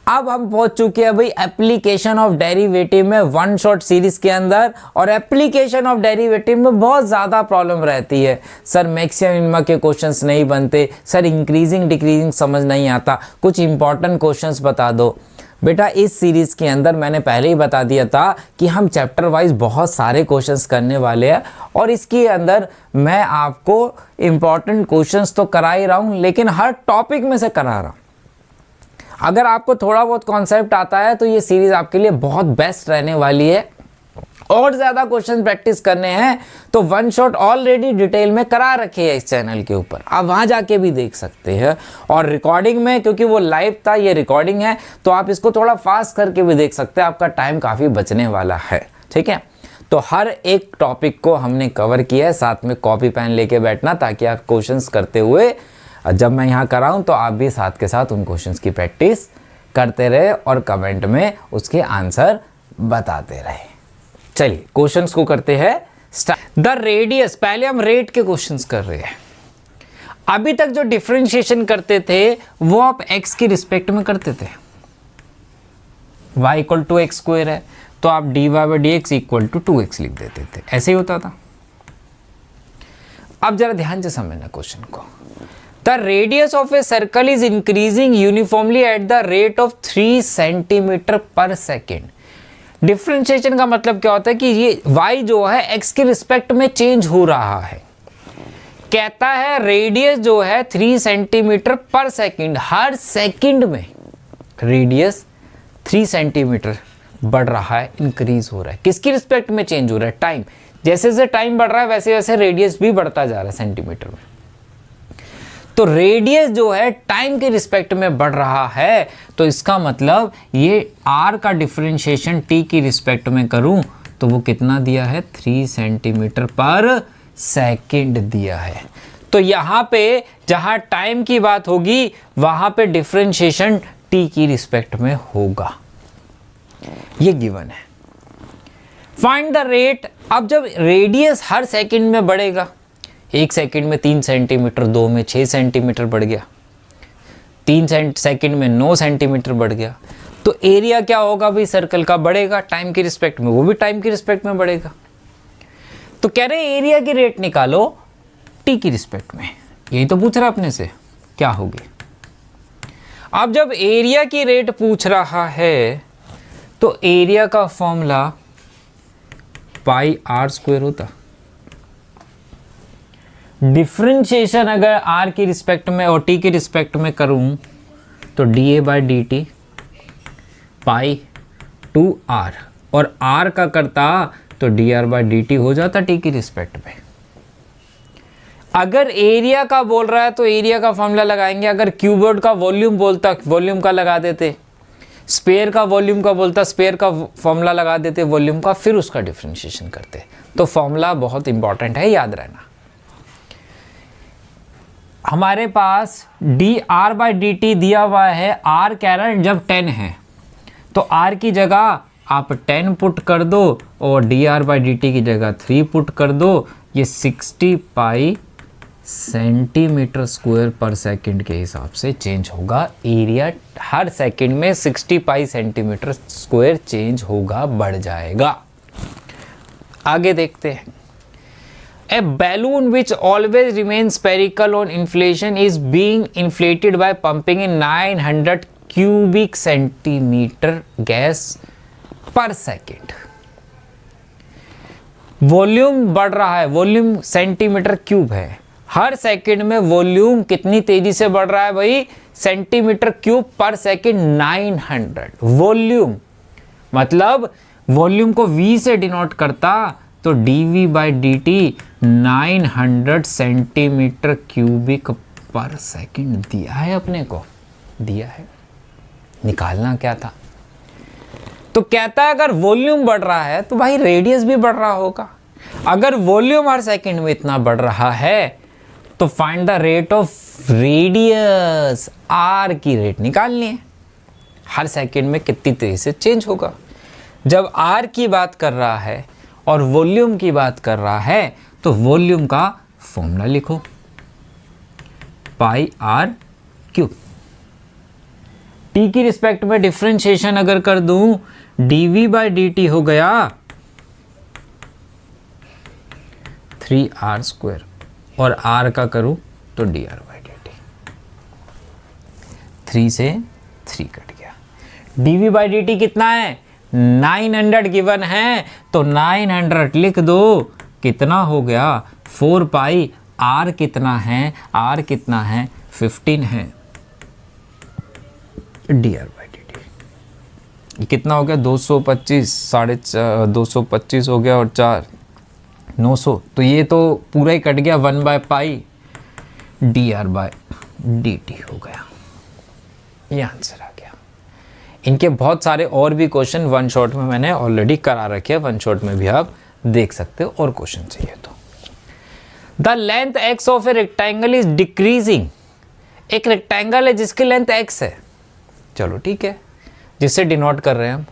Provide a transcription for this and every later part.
अब हम पहुंच चुके हैं भाई एप्लीकेशन ऑफ डेरिवेटिव में वन शॉट सीरीज के अंदर। और एप्लीकेशन ऑफ डेरिवेटिव में बहुत ज़्यादा प्रॉब्लम रहती है। सर मैक्सिमम मिनिमम के क्वेश्चंस नहीं बनते, सर इंक्रीजिंग डिक्रीजिंग समझ नहीं आता, कुछ इंपॉर्टेंट क्वेश्चंस बता दो। बेटा इस सीरीज़ के अंदर मैंने पहले ही बता दिया था कि हम चैप्टर वाइज बहुत सारे क्वेश्चंस करने वाले हैं, और इसके अंदर मैं आपको इंपॉर्टेंट क्वेश्चंस तो करा ही रहा हूँ, लेकिन हर टॉपिक में से करा रहा हूँ। अगर आपको थोड़ा बहुत कॉन्सेप्ट आता है तो ये सीरीज़ आपके लिए बहुत बेस्ट रहने वाली है। और ज़्यादा क्वेश्चन प्रैक्टिस करने हैं तो वन शॉट ऑलरेडी डिटेल में करा रखे हैं इस चैनल के ऊपर, आप वहाँ जाके भी देख सकते हैं। और रिकॉर्डिंग में, क्योंकि वो लाइव था, ये रिकॉर्डिंग है, तो आप इसको थोड़ा फास्ट करके भी देख सकते हैं, आपका टाइम काफ़ी बचने वाला है। ठीक है, तो हर एक टॉपिक को हमने कवर किया है। साथ में कॉपी पेन लेके बैठना, ताकि आप क्वेश्चंस करते हुए जब मैं यहाँ कराऊँ तो आप भी साथ के साथ उन क्वेश्चंस की प्रैक्टिस करते रहे और कमेंट में उसके आंसर बताते रहे। चलिए क्वेश्चंस को करते हैं स्टार्ट। द रेडियस, पहले हम रेट के क्वेश्चंस कर रहे हैं। अभी तक जो डिफरेंशिएशन करते थे वो आप x की रिस्पेक्ट में करते थे। y equal to x square है तो आप dy by d x equal to 2x लिख देते थे, ऐसे ही होता था। अब जरा ध्यान से समझना क्वेश्चन को। The radius of a circle is increasing uniformly eight the rate of 3 centimetre पर सेकेंड। डिफरेंशिएशन का मतलब क्या होता है कि ये y जो है x के रिस्पेक्ट में चेंज हो रहा है। कहता है रेडियस जो है 3 सेंटीमीटर पर सेकेंड, हर सेकेंड में रेडियस 3 सेंटीमीटर बढ़ रहा है, इंक्रीज हो रहा है। किसकी रिस्पेक्ट में चेंज हो रहा है? टाइम। जैसे जैसे टाइम बढ़ रहा है वैसे वैसे रेडियस भी बढ़ता जा रहा है सेंटीमीटर में। तो रेडियस जो है टाइम के रिस्पेक्ट में बढ़ रहा है, तो इसका मतलब ये r का डिफरेंशिएशन t की रिस्पेक्ट में करूं तो वो कितना दिया है? 3 सेंटीमीटर पर सेकेंड दिया है। तो यहाँ पे जहाँ टाइम की बात होगी वहाँ पे डिफरेंशिएशन t की रिस्पेक्ट में होगा, ये गिवन है। Find the rate. अब जब रेडियस हर सेकंड में बढ़ेगा, 1 सेकंड में 3 सेंटीमीटर, 2 में 6 सेंटीमीटर बढ़ गया, 3 सेकंड में 9 सेंटीमीटर बढ़ गया, तो एरिया क्या होगा भाई सर्कल का? बढ़ेगा टाइम की रिस्पेक्ट में, वो भी टाइम की रिस्पेक्ट में बढ़ेगा। तो कह रहे एरिया की रेट निकालो टी की रिस्पेक्ट में, यही तो पूछ रहा अपने से, क्या होगी? अब जब एरिया की रेट पूछ रहा है तो एरिया का फॉर्मूला पाई आर स्क्वायर होता। डिफरेंशिएशन अगर r की रिस्पेक्ट में और t की रिस्पेक्ट में करूं तो dA by d T pi 2r, और r का करता तो dr बाई डी टी हो जाता t की रिस्पेक्ट में। अगर एरिया का बोल रहा है तो एरिया का फॉर्मूला लगाएंगे। अगर क्यूबॉइड का वॉल्यूम बोलता वॉल्यूम का लगा देते, स्पेयर का वॉल्यूम का बोलता स्पेयर का फॉर्मूला लगा देते वॉल्यूम का, फिर उसका डिफरेंशिएशन करते। तो फॉर्मूला बहुत इंपॉर्टेंट है, याद रहना। हमारे पास d r by d t दिया हुआ है, r कह रहा है जब 10 है तो r की जगह आप 10 पुट कर दो और D r by d T की जगह 3 पुट कर दो। ये 60 पाई सेंटीमीटर स्क्वायर पर सेकंड के हिसाब से चेंज होगा। एरिया हर सेकंड में 60 पाई सेंटीमीटर स्क्वायर चेंज होगा, बढ़ जाएगा। आगे देखते हैं। A balloon which always remains spherical on inflation is being inflated by pumping in 900 cubic centimeter gas per second. Volume बढ़ रहा है, वॉल्यूम सेंटीमीटर क्यूब है, हर सेकंड में वॉल्यूम कितनी तेजी से बढ़ रहा है भाई? सेंटीमीटर क्यूब पर सेकंड 900। वॉल्यूम मतलब वॉल्यूम को v से डिनोट करता तो dv by d T 900 centimetre cubic पर सेकंड दिया है, अपने को दिया है। निकालना क्या था? तो कहता है अगर वॉल्यूम बढ़ रहा है तो भाई रेडियस भी बढ़ रहा होगा। अगर वॉल्यूम हर सेकंड में इतना बढ़ रहा है तो find the rate of radius, R की रेट निकालनी है। हर सेकंड में कितनी तेजी से चेंज होगा। जब आर की बात कर रहा है और वॉल्यूम की बात कर रहा है तो वॉल्यूम का फॉर्मूला लिखो, पाई आर क्यूब। t की रिस्पेक्ट में डिफरेंशिएशन अगर कर दूं, dv/dt हो गया 3r² और r का करूं तो dr/dt। 3 से 3 कट गया। dv/dt कितना है? 900 गिवन है, तो 900 लिख दो। कितना हो गया? 4 पाई। r कितना है? r कितना है? 15 है। dr/dt ये कितना हो गया? 225, 225 हो गया और 4 900, तो ये तो पूरा ही कट गया। 1/π dr/dt हो गया। ये आंसर आ गया। इनके बहुत सारे और भी क्वेश्चन वन शॉट में मैंने ऑलरेडी करा रखे हैं, वन शॉट में भी आप देख सकते हो और क्वेश्चन चाहिए तो। The length x of a rectangle is decreasing. एक रेक्टेंगल है जिसकी लेंथ x है, चलो ठीक है, जिससे डिनोट कर रहे हैं हम,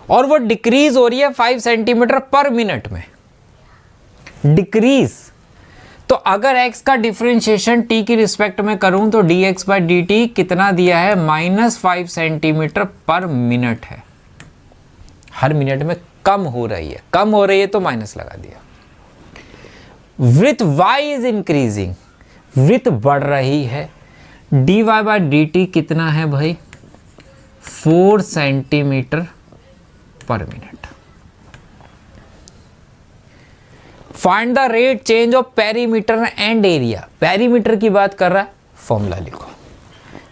और वो डिक्रीज हो रही है 5 सेंटीमीटर पर मिनट में। डिक्रीज, तो अगर x का डिफरेंशिएशन t की रिस्पेक्ट में करूं तो dx/dt कितना दिया है? -5 सेंटीमीटर पर मिनट है। हर मिनट में कम हो रही है, कम हो रही है तो माइनस लगा दिया। Width y is increasing, width बढ़ रही है। dy/dt कितना है भाई? 4 सेंटीमीटर पर minute. Find the rate change of perimeter and area. Perimeter की बात कर रहा है, फॉर्मूला लिखो।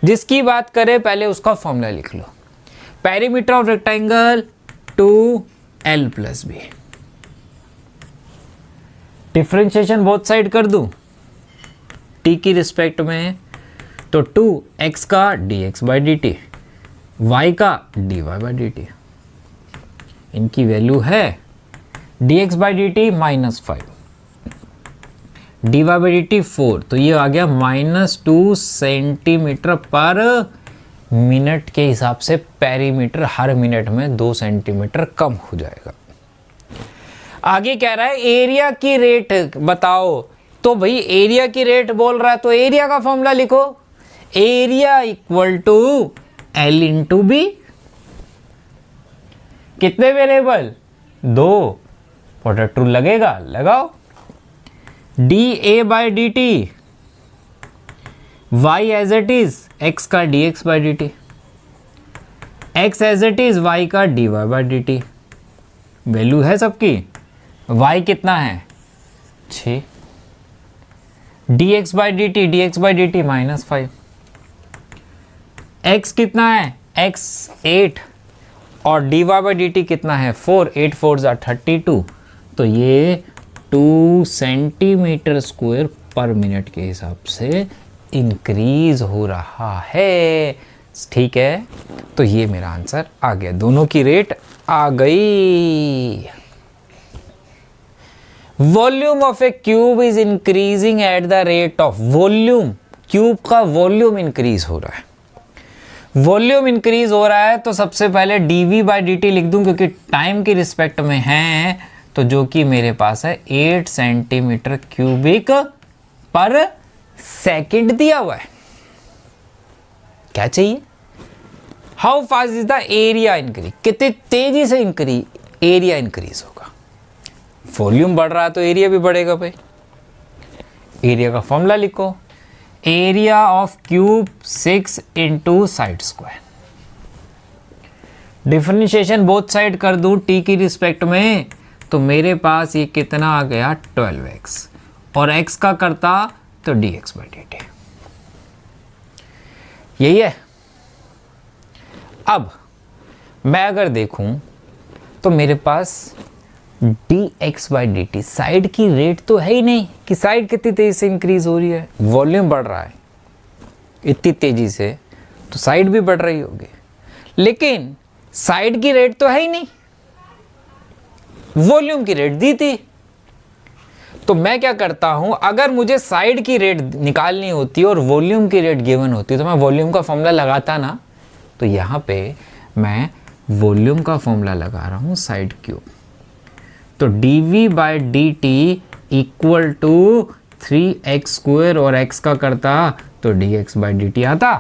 जिसकी बात करे पहले उसका फॉर्मूला लिख लो। Perimeter of rectangle 2l+b। Differentiation both side कर दूं t की रिस्पेक्ट में, तो 2x का dx/dt, y का dy/dt। इनकी वैल्यू है dx/dt -5, dy/dt 4, तो ये आ गया -2 सेंटीमीटर पर मिनट के हिसाब से पेरीमीटर हर मिनट में 2 सेंटीमीटर कम हो जाएगा। आगे कह रहा है एरिया की रेट बताओ, तो भाई एरिया की रेट बोल रहा है तो एरिया का फॉर्मूला लिखो। Area equal to L into B. कितने वेरिएबल? 2। पोटेट रूल लगेगा, लगाओ। dA/dt y as it is, x का dx/dt, x as it is, y का dy/dt। वैल्यू है सबकी। y कितना है? 6। dx/dt, dx/dt -5। x कितना है? x 8 और dy/dt कितना है? 4। 8 4 32, तो ये 2 सेंटीमीटर स्क्वायर पर मिनट के हिसाब से इंक्रीज हो रहा है। ठीक है, तो ये मेरा आंसर आ गया। दोनों की रेट आ गई। Volume of A cube is increasing at the rate of, volume, cube का वॉल्यूम इंक्रीज हो रहा है। वॉल्यूम इंक्रीज हो रहा है तो सबसे पहले dv/dt लिख दूं, क्योंकि टाइम की रिस्पेक्ट में है, तो जो कि मेरे पास है 8 सेंटीमीटर क्यूबिक पर सेकंड दिया हुआ है। क्या चाहिए? How fast is the area increase, कितनी तेजी से एरिया इंक्रीज होगा। वॉल्यूम बढ़ रहा है तो एरिया भी बढ़ेगा भाई। एरिया का फॉर्मूला लिखो। Area of cube 6 into side square. Differentiation both side कर दूं t की रिस्पेक्ट में, तो मेरे पास ये कितना आ गया? 12x, और x का करता तो dx/dt। यही है। अब मैं अगर देखूं तो मेरे पास dx/dt, साइड की रेट तो है ही नहीं कि साइड कितनी तेजी से इंक्रीज हो रही है। वॉल्यूम बढ़ रहा है इतनी तेजी से, तो साइड भी बढ़ रही होगी, लेकिन साइड की रेट तो है ही नहीं, वॉल्यूम की रेट दी थी। तो मैं क्या करता हूं, अगर मुझे साइड की रेट निकालनी होती और वॉल्यूम की रेट गिवन होती तो मैं वॉल्यूम का फॉर्मूला लगाता ना। तो यहां पे मैं वॉल्यूम का फॉर्मूला लगा रहा हूं, साइड क्यूब। तो dv/dt equal to 3x square, और x का करता तो dx/dt आता।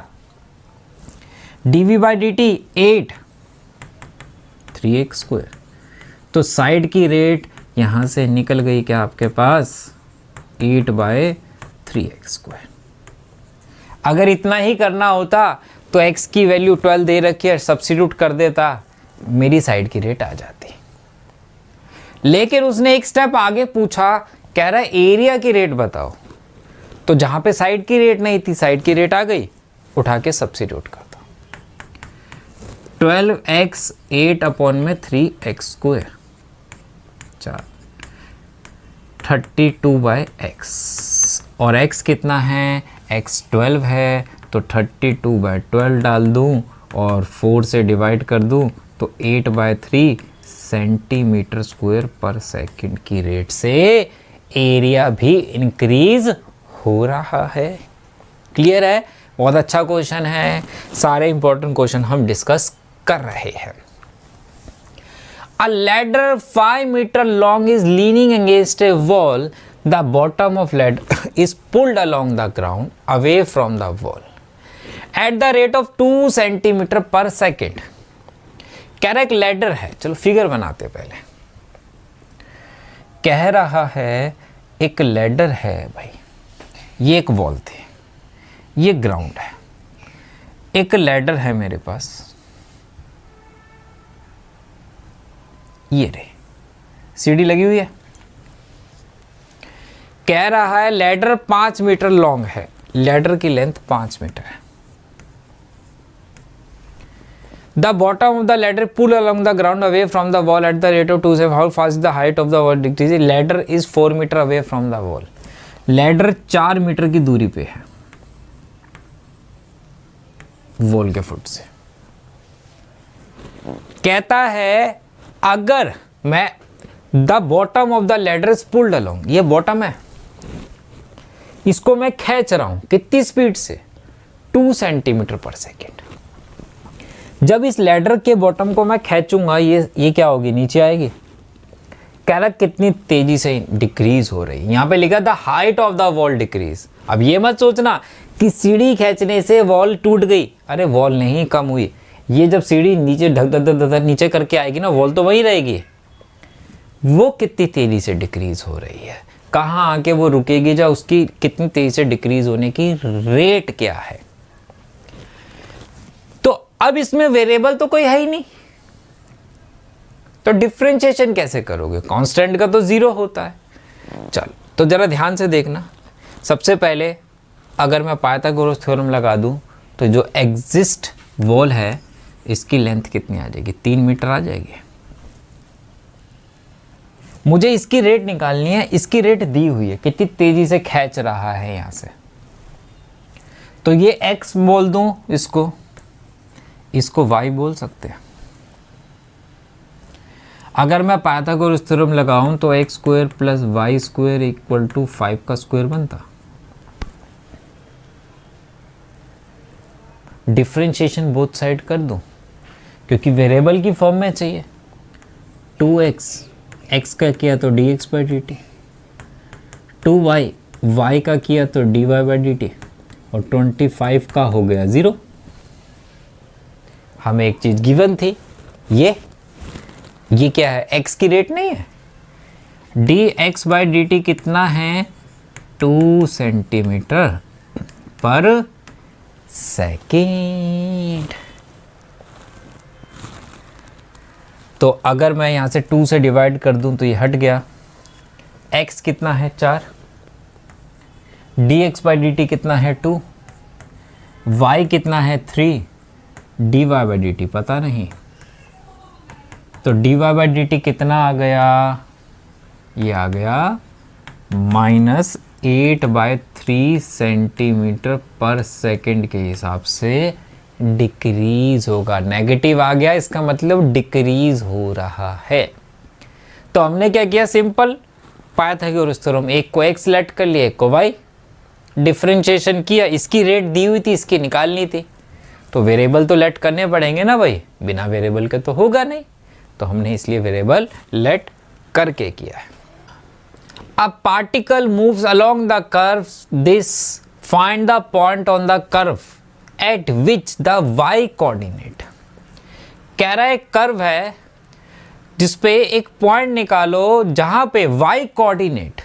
dv by d T 8 3x²। तो साइड की रेट यहाँ से निकल गई क्या आपके पास 8/3x²। अगर इतना ही करना होता तो x की वैल्यू 12 दे रखी है, सब्स्टिट्यूट कर देता, मेरी साइड की रेट आ जाती। लेकिन उसने एक स्टेप आगे पूछा, कह रहा है एरिया की रेट बताओ। तो जहां पे साइड की रेट नहीं थी, साइड की रेट आ गई, उठा के सब्स्टिट्यूट कर दो। 12x 8/3x², 32/x, और x कितना है, x 12 है, तो 32/12 डाल दूं और 4 से डिवाइड कर दूं तो 8/3 सेंटीमीटर स्क्वायर पर सेकंड की रेट से एरिया भी इंक्रीज हो रहा है। क्लियर है? बहुत अच्छा क्वेश्चन है, सारे इंपॉर्टेंट क्वेश्चन हम डिस्कस कर रहे हैं। A ladder 5 meter long is leaning against a wall. The bottom of ladder is pulled along the ground away from the wall at the rate of 2 centimeter per second. कह रहा है एक ladder है, चलो figure बनाते पहले। कह रहा है एक लैडर है भाई, ये एक वॉल थे, ये ग्राउंड है, एक लैडर है मेरे पास, ये रे सीढ़ी लगी हुई है। कह रहा है लैडर 5 मीटर लॉन्ग है, लैडर की लेंथ 5 मीटर है। The bottom of the ladder pull along the ground away from the wall at the rate of 2 से how fast the height of the wall decrease. Ladder is 4 metre away from the wall, ladder 4 metre की दूरी पे है wall के foot से। कहता है अगर मैं the bottom of the ladder is pulled along, ये बॉटम है, इसको मैं खींच रहा हूं कितनी स्पीड से, 2 सेंटीमीटर पर सेकेंड। जब इस लैडर के बॉटम को मैं खींचूंगा, ये क्या होगी, नीचे आएगी। कह रहा कितनी तेजी से डिक्रीज हो रही है, यहां पे लिखा था height of the wall decrease. अब ये मत सोचना कि सीढ़ी खींचने से वॉल टूट गई, अरे वॉल नहीं कम हुई, ये जब सीढ़ी नीचे ढक ढक ढक ढक नीचे करके आएगी ना, वॉल तो वहीं रहेगी। वो कितनी तेजी से डिक्रीज हो रही है, कहाँ आके वो रुकेगी, या उसकी कितनी तेजी से डिक्रीज होने की रेट क्या है। तो अब इसमें वेरिएबल तो कोई है ही नहीं, तो डिफरेंशिएशन कैसे करोगे, कांस्टेंट का तो 0 होता है। चलो तो जरा ध्यान से देखना। सबसे पहले अगर मैं पाइथागोरस थ्योरम लगा दूं तो जो एग्जिस्ट वॉल है इसकी लेंथ कितनी आ जाएगी, 3 मीटर आ जाएगी। मुझे इसकी रेट निकालनी है, इसकी रेट दी हुई है, कितनी तेजी से खींच रहा है यहां से। तो ये x बोल दूं, इसको y बोल सकते हैं। अगर मैं पाइथागोरस थ्योरम लगाऊं तो x² + y² = 5 का स्क्वायर बनता। डिफरेंशिएशन बोथ साइड कर दूं क्योंकि वेरिएबल की फॉर्म में चाहिए। 2x, x का किया तो dx/dt, 2y, y का किया तो dy/dt, और 25 का हो गया 0। हमें एक चीज गिवन थी, ये क्या है, x की रेट नहीं है, dx/dt कितना है, 2 सेंटीमीटर पर सेकेंड। तो अगर मैं यहां से 2 से डिवाइड कर दूं तो ये हट गया, x कितना है 4, dx/dt कितना है 2, y कितना है 3, dy/dt पता नहीं, तो dy/dt कितना आ गया, ये आ गया -8/3 सेंटीमीटर पर सेकेंड के हिसाब से डिक्रीज होगा। नेगेटिव आ गया, इसका मतलब डिक्रीज हो रहा है। तो हमने क्या किया, सिंपल पाइथागोरस थ्योरम, एक को x लेट कर लिया, एक को y, डिफरेंशिएशन किया, इसकी रेट दी हुई थी, इसकी निकालनी थी, तो वेरिएबल तो लेट करने पड़ेंगे ना भाई, बिना वेरिएबल के तो होगा नहीं, तो हमने इसलिए वेरिएबल लेट करके किया है। A particle moves along the curve this, find the point on the curve eight which the y coordinate, कह रहा है कर्व है जिसपे एक पॉइंट निकालो जहां पे y coordinate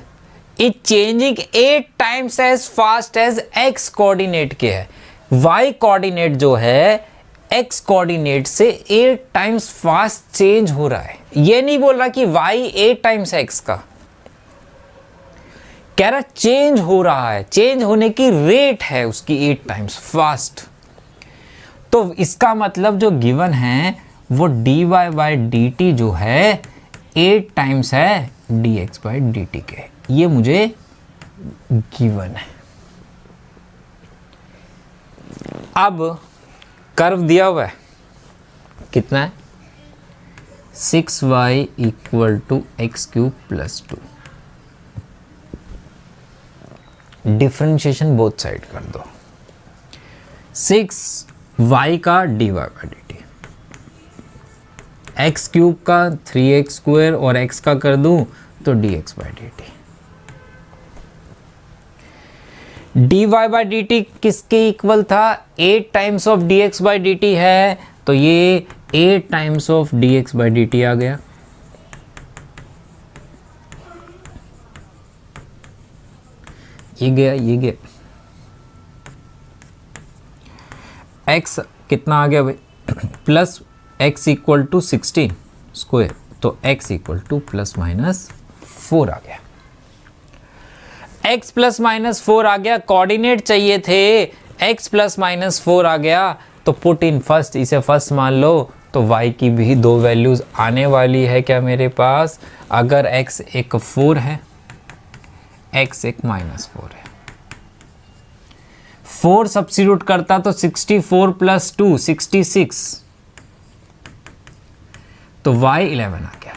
is changing 8 times as fast as x coordinate के है। y कोऑर्डिनेट जो है x कोऑर्डिनेट से 8 टाइम्स फास्ट चेंज हो रहा है। ये नहीं बोल रहा कि y 8 टाइम्स x का, कह रहा चेंज हो रहा है, चेंज होने की रेट है उसकी 8 टाइम्स फास्ट। तो इसका मतलब जो गिवन है वो dy बाई dt जो है 8 टाइम्स है dx बाई dt के, ये मुझे गिवन है। अब कर्व दिया हुआ है, कितना है 6y equal to x cube plus 2। Differentiation both side कर दो, 6y का dy by dt, x cube का 3x स्क्वायर और x का कर दूं तो dx by dt। dy by dt किसके इक्वल था, 8 times of dx by dt है, तो ये 8 times of dx by dt आ गया। ये गया, ये गया, x कितना आ गया भाई, plus x equal to 16 square, तो x equal to plus minus 4 आ गया। x प्लस माइनस 4 आ गया, कोऑर्डिनेट चाहिए थे, x प्लस माइनस 4 आ गया, तो पुट इन फर्स्ट, इसे फर्स्ट मान लो, तो y की भी 2 वैल्यूज आने वाली है क्या मेरे पास। अगर x एक 4 है, x एक माइनस 4 है, 4 सब्स्टिट्यूट करता तो 64 प्लस 2 66, तो y 11 आ गया।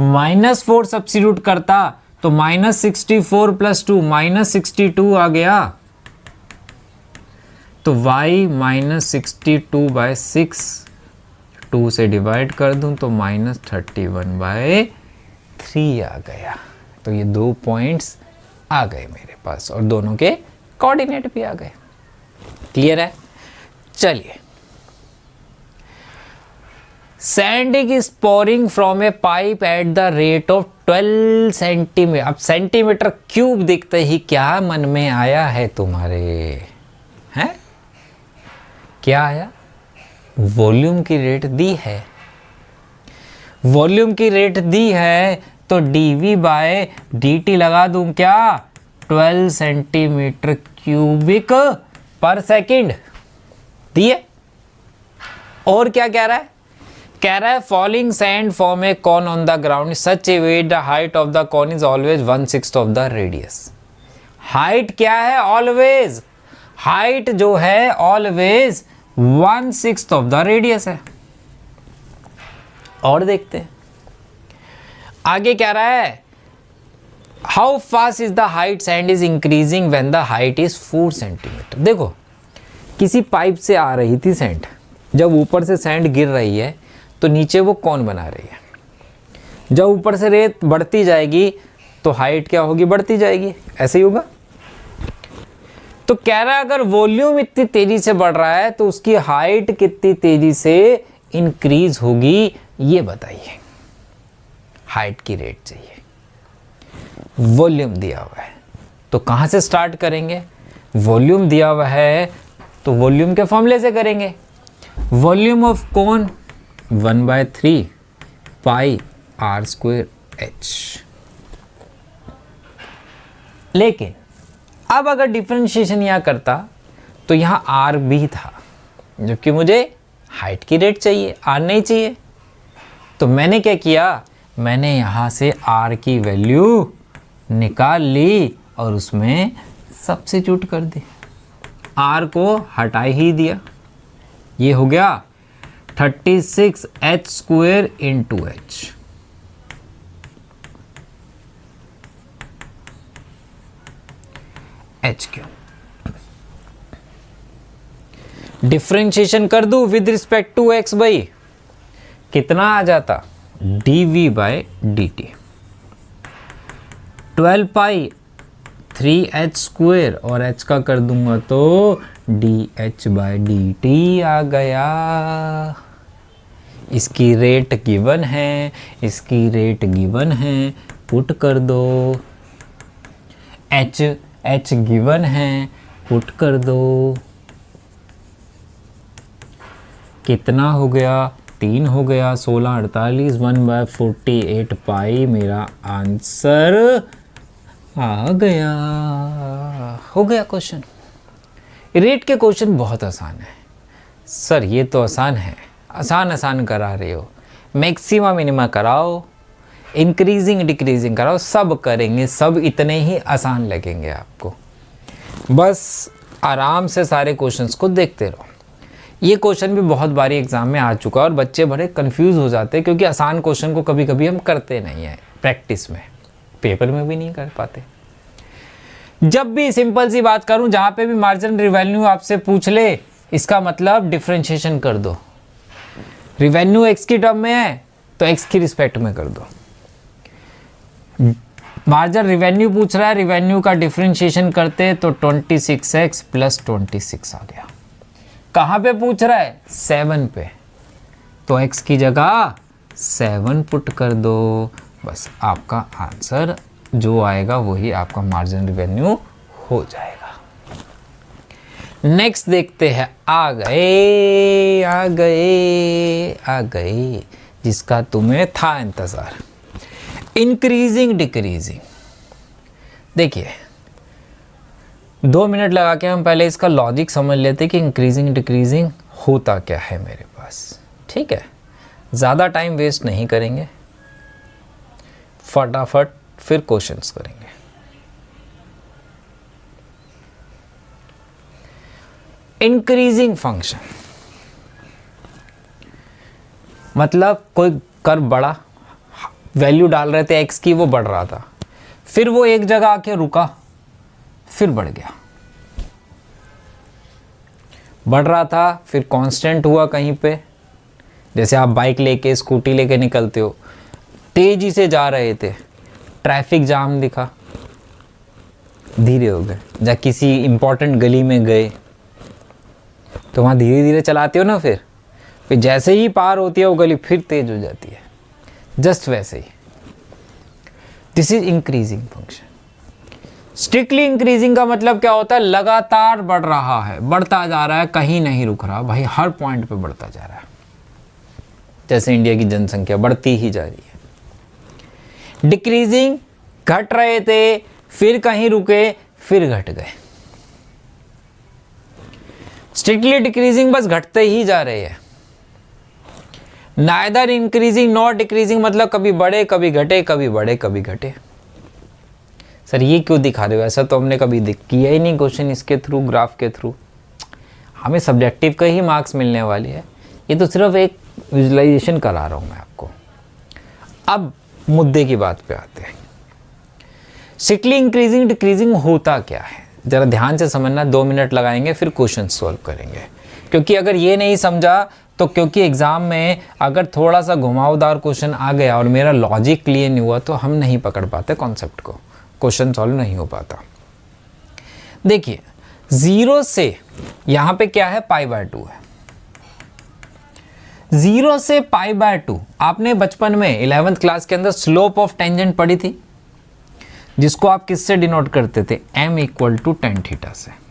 माइनस 4 सब्स्टिट्यूट करता तो माइनस 64 प्लस 2 माइनस 62 आ गया, तो y माइनस 62 बाय 6, 2 से डिवाइड कर दूं तो माइनस 31 बाय 3 आ गया। तो ये 2 पॉइंट्स आ गए मेरे पास और दोनों के कोऑर्डिनेट भी आ गए। क्लियर है? चलिए, sand is pouring from A pipe eight the rate of 12 centimetre. अब सेंटीमीटर क्यूब दिखते ही क्या मन में आया है तुम्हारे, हैं? क्या आया? वॉल्यूम की रेट दी है, वॉल्यूम की रेट दी है तो dv बाय dt लगा दूं क्या, 12 सेंटीमीटर क्यूबिक पर सेकेंड दिए। और क्या कह रहा है, कह रहा है falling sand form a cone on the ground such a way the height of the cone is always 1/6 of the radius. Height क्या है, ऑलवेज, हाइट जो है ऑलवेज 1/6 ऑफ द रेडियस है। और देखते हैं आगे क्या रहा है, how fast is the height sand is increasing when the height is 4 centimetre. देखो किसी पाइप से आ रही थी सैंड, जब ऊपर से सैंड गिर रही है तो नीचे वो कौन बना रही है, जब ऊपर से रेत बढ़ती जाएगी तो हाइट क्या होगी, बढ़ती जाएगी, ऐसे ही होगा। तो कह रहा है अगर वॉल्यूम इतनी तेजी से बढ़ रहा है तो उसकी हाइट कितनी तेजी से इंक्रीज होगी, ये बताइए। हाइट की रेट चाहिए, वॉल्यूम दिया हुआ है, तो कहां से स्टार्ट करेंगे, वॉल्यूम दिया हुआ है तो वॉल्यूम के फॉर्मूले से करेंगे। Volume of cone 1/3 pi r square h। लेकिन अब अगर डिफरेंशिएशन यहां करता तो यहां r भी था, जबकि मुझे हाइट की रेट चाहिए, r नहीं चाहिए। तो मैंने क्या किया, मैंने यहां से r की वैल्यू निकाल ली और उसमें सब्स्टिट्यूट कर दी, r को हटा ही दिया। ये हो गया 36 h square into h। h क्यों, डिफरेंशिएशन कर दूं विद रिस्पेक्ट टू x भाई, कितना आ जाता, dv बाय dt 12 पाई 3h² और h का कर दूंगा तो dh/dt आ गया। इसकी रेट गिवन है, इसकी रेट गिवन है, पुट कर दो। h गिवन है, पुट कर दो। कितना हो गया? 3 हो गया। 16 48 1/48 पाई मेरा आंसर आ गया। हो गया क्वेश्चन। रेट के क्वेश्चन बहुत आसान है सर, ये तो आसान है। आसान करा रहे हो, मैक्सिमा मिनिमा कराओ, इंक्रीजिंग डिक्रीजिंग कराओ, सब करेंगे, सब इतने ही आसान लगेंगे आपको। बस आराम से सारे क्वेश्चंस को देखते रहो। ये क्वेश्चन भी बहुत बारी एग्जाम में आ चुका है और बच्चे बड़े कंफ्यूज हो जाते हैं क्योंकि आसान क्वेश्चन को कभी कभी हम करते नहीं हैं प्रैक्टिस में, पेपर में भी नहीं कर पाते। जब भी सिंपल सी बात करूं, जहां पे भी मार्जिनल रिवेन्यू आपसे पूछ ले, इसका मतलब डिफरेंशिएशन कर दो। रिवेन्यू एक्स की टर्म में है तो एक्स की रिस्पेक्ट में कर दो। मार्जिनल रिवेन्यू पूछ रहा है, रिवेन्यू का डिफरेंशिएशन करते तो 26x + 26 आ गया। कहां पे पूछ रहा है? 7 पे, तो x की जगह 7 पुट कर दो। बस आपका आंसर जो आएगा वही आपका मार्जिनल रिवेन्यू हो जाएगा। नेक्स्ट देखते हैं। आ गए जिसका तुम्हें था इंतजार। Increasing decreasing. देखिए 2 मिनट लगा के हम पहले इसका लॉजिक समझ लेते कि इंक्रीजिंग डिक्रीजिंग होता क्या है मेरे पास। ठीक है, ज़्यादा टाइम वेस्ट नहीं करेंगे, फटाफट फिर क्वेश्चंस करेंगे। इंक्रीजिंग फंक्शन मतलब कोई कर्व बढ़ा, वैल्यू डाल रहे थे x की, वो बढ़ रहा था, फिर वो एक जगह आके रुका, फिर बढ़ गया। बढ़ रहा था फिर कांस्टेंट हुआ कहीं पे। जैसे आप बाइक लेके स्कूटी लेके निकलते हो, तेजी से जा रहे थे, ट्रैफिक जाम दिखा, धीरे हो गए। जब किसी इंपॉर्टेंट गली में गए तो वहाँ धीरे धीरे चलाते हो ना, फिर जैसे ही पार होती है वो गली फिर तेज हो जाती है। जस्ट वैसे ही this is increasing function. Strictly increasing का मतलब क्या होता है? लगातार बढ़ रहा है, बढ़ता जा रहा है, कहीं नहीं रुक रहा भाई, हर पॉइंट पे बढ़ता जा रहा है। जैसे इंडिया की जनसंख्या बढ़ती ही जा रही है। डिक्रीजिंग, घट रहे थे, फिर कहीं रुके, फिर घट गए। स्ट्रिक्टली डिक्रीजिंग बस घटते ही जा रहे हैं। नाइदर इंक्रीजिंग नॉट डिक्रीजिंग मतलब कभी बढ़े कभी घटे, कभी बढ़े कभी घटे। सर ये क्यों दिखा रहे हो? ऐसा तो हमने कभी किया ही नहीं क्वेश्चन इसके थ्रू, ग्राफ के थ्रू। हमें सब्जेक्टिव का ही मार्क्स मिलने वाली है, ये तो सिर्फ एक विजुअलाइजेशन करा रहा हूं मैं आपको। अब मुद्दे की बात पे आते हैं। स्ट्रिक्टली इंक्रीजिंग डिक्रीजिंग होता क्या है, जरा ध्यान से समझना। 2 मिनट लगाएंगे फिर क्वेश्चन सॉल्व करेंगे, क्योंकि अगर ये नहीं समझा तो, क्योंकि एग्जाम में अगर थोड़ा सा घुमावदार क्वेश्चन आ गया और मेरा लॉजिक क्लियर नहीं हुआ तो हम नहीं पकड़ पाते कॉन्सेप्ट को, क्वेश्चन सॉल्व नहीं हो पाता। देखिए 0 से यहां पे क्या है? π/2 है। 0 से π/2 आपने बचपन में 11th क्लास के अंदर स्लोप ऑफ टेंजेंट पढ़ी थी, जिसको आप किससे डिनोट करते थे? m = tan थीटा से।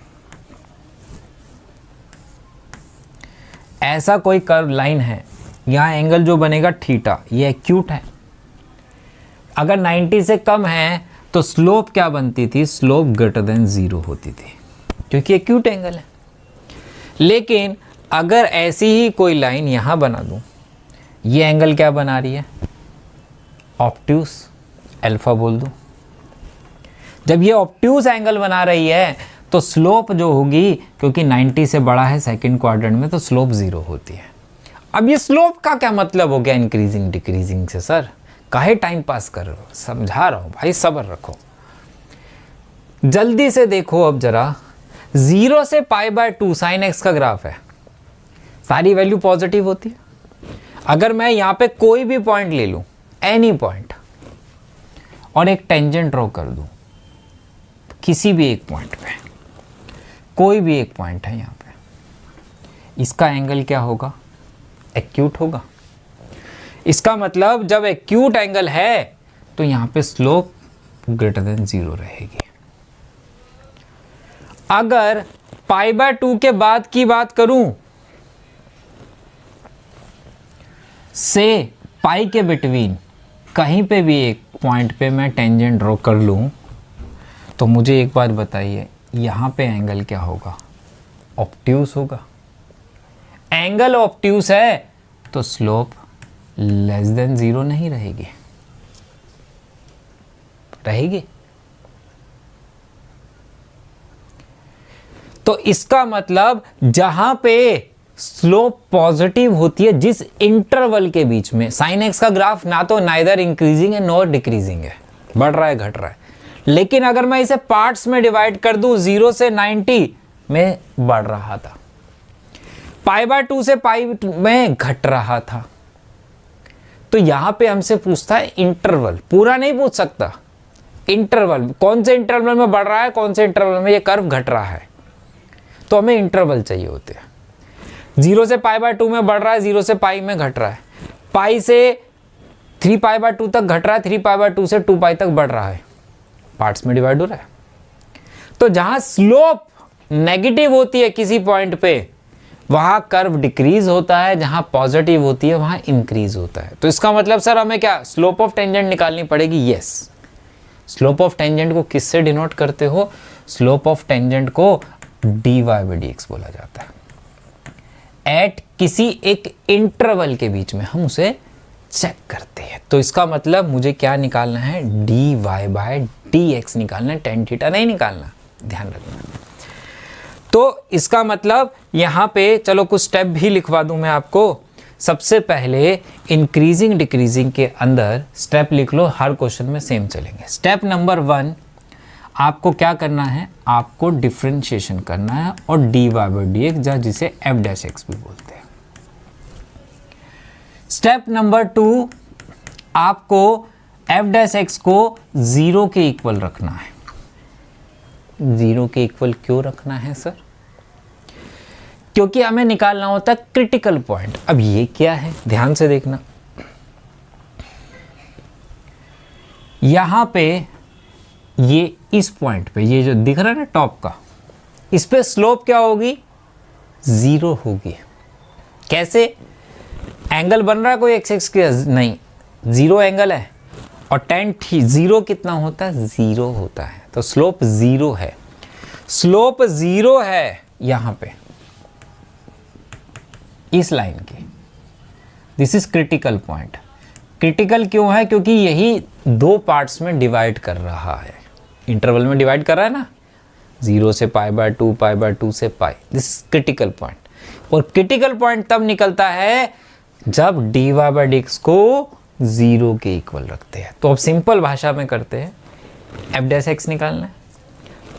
ऐसा कोई कर्व लाइन है, यहां एंगल जो बनेगा थीटा, ये एक्यूट है। अगर 90 से कम है तो स्लोप क्या बनती थी? स्लोप >0 होती थी, क्योंकि एक्यूट एंगल है। लेकिन अगर ऐसी ही कोई लाइन यहां बना दूं, ये एंगल क्या बना रही है? ऑब्ट्यूस, अल्फा बोल दूं। जब ये ऑब्ट्यूस एंगल बना रही है तो स्लोप जो होगी, क्योंकि 90 से बड़ा है सेकंड क्वाड्रेंट में, तो स्लोप 0 होती है। अब ये स्लोप का क्या मतलब हो गया इंक्रीजिंग डिक्रीजिंग से? सर काहे टाइम पास कर रहे हो? समझा रहा हूं भाई, सब्र रखो, जल्दी से देखो। अब जरा 0 से π/2 sin x का ग्राफ है, सारी वैल्यू पॉजिटिव होती है। अगर मैं यहां पे कोई भी पॉइंट ले लूं, एनी पॉइंट, और एक टेंजेंट ड्रॉ कर दूं, किसी भी एक पॉइंट पे, कोई भी एक पॉइंट है यहाँ पे, इसका एंगल क्या होगा? एक्यूट होगा। इसका मतलब जब एक्यूट एंगल है तो यहाँ पे स्लोप ग्रेटर देन 0 रहेगी। अगर π/2 के बाद की बात करूं, से पाई के बिटवीन कहीं पे भी एक पॉइंट पे मैं टेंजेंट ड्रॉ कर लूं, तो मुझे एक बात बताइए, यहाँ पे एंगल क्या होगा? ऑब्ट्यूस होगा। एंगल ऑब्ट्यूस है तो स्लोप लेस देन 0 नहीं रहेगी, रहेगी। तो इसका मतलब जहां पे स्लोप पॉजिटिव होती है, जिस इंटरवल के बीच में, साइन एक्स का ग्राफ ना तो नाइदर इंक्रीजिंग है नॉर डिक्रीजिंग है, बढ़ रहा है घट रहा है, लेकिन अगर मैं इसे पार्ट्स में डिवाइड कर दूं 0 से 90 में बढ़ रहा था, π/2 से पाई में घट रहा था। तो यहां पे हमसे पूछता है इंटरवल, पूरा नहीं पूछ सकता, इंटरवल, कौन से इंटरवल में बढ़ रहा है, कौन से इंटरवल में ये कर्व घट रहा है, तो हमें इंटरवल चाहिए होते हैं। 0 से π/2 में बढ़ रहा है, 0 से पाई में घट रहा है, पाई से 3π/2 तक घट रहा है, 3π/2 से 2π तक बढ़ रहा है, पार्ट्स में डिवाइड हो रहा है। तो जहां स्लोप नेगेटिव होती है किसी पॉइंट पे, वहां कर्व डिक्रीज होता है, जहां पॉजिटिव होती है वहां इंक्रीज होता है। तो इसका मतलब सर हमें क्या स्लोप ऑफ टेंजेंट निकालनी पड़ेगी? यस। स्लोप ऑफ टेंजेंट को किससे डिनोट करते हो? स्लोप ऑफ टेंजेंट को dy/dx बोला जाता है। एट किसी एक इंटरवल के बीच में हम उसे चेक करते हैं। तो इसका मतलब मुझे क्या निकालना है? dy/dx निकालना है, tan थीटा नहीं निकालना, ध्यान रखना। तो इसका मतलब यहां पे चलो कुछ स्टेप भी लिखवा दूं मैं आपको। सबसे पहले इंक्रीजिंग डिक्रीजिंग के अंदर स्टेप लिख लो, हर क्वेश्चन में सेम चलेंगे। स्टेप नंबर 1, आपको क्या करना है? आपको डिफरेंशिएशन करना है और dy/dx, जिसे f'(x) भी बोलते हैं। स्टेप नंबर 2, आपको f'(x) को 0 के इक्वल रखना है। 0 के इक्वल क्यों रखना है सर? क्योंकि हमें निकालना होता है क्रिटिकल पॉइंट। अब ये क्या है, ध्यान से देखना। यहां पे ये इस पॉइंट पे, ये जो दिख रहा है ना टॉप का, इस पे स्लोप क्या होगी? 0 होगी। कैसे? एंगल बन रहा है कोई x के? नहीं, 0 एंगल है और tan 0 कितना होता है? 0 होता है। तो स्लोप 0 है, स्लोप 0 है यहां पे इस लाइन की। This is critical point. Critical क्यों है? क्योंकि यही 2 पार्ट्स में डिवाइड कर रहा है, इंटरवल में डिवाइड कर रहा है ना, 0 से π/2, π/2 से pi. This is critical point. और क्रिटिकल पॉइंट तब निकलता है जब dy/dx को 0 के इक्वल रखते हैं। तो अब सिंपल भाषा में करते हैं, f'(x) निकालना है,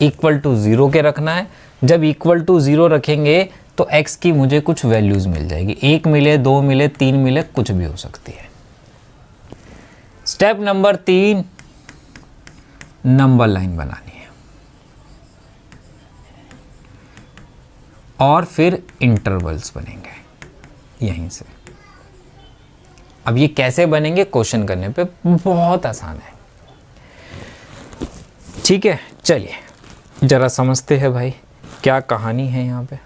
इक्वल टू 0 के रखना है। जब इक्वल टू 0 रखेंगे तो x की मुझे कुछ वैल्यूज मिल जाएगी, 1 मिले, 2 मिले, 3 मिले, कुछ भी हो सकती है। स्टेप नंबर 3, नंबर लाइन बनानी है और फिर इंटरवल्स बनेंगे यहीं से। अब ये कैसे बनेंगे? क्वेश्चन करने पे बहुत आसान है। ठीक है, चलिए जरा समझते हैं भाई क्या कहानी है यहाँ पे।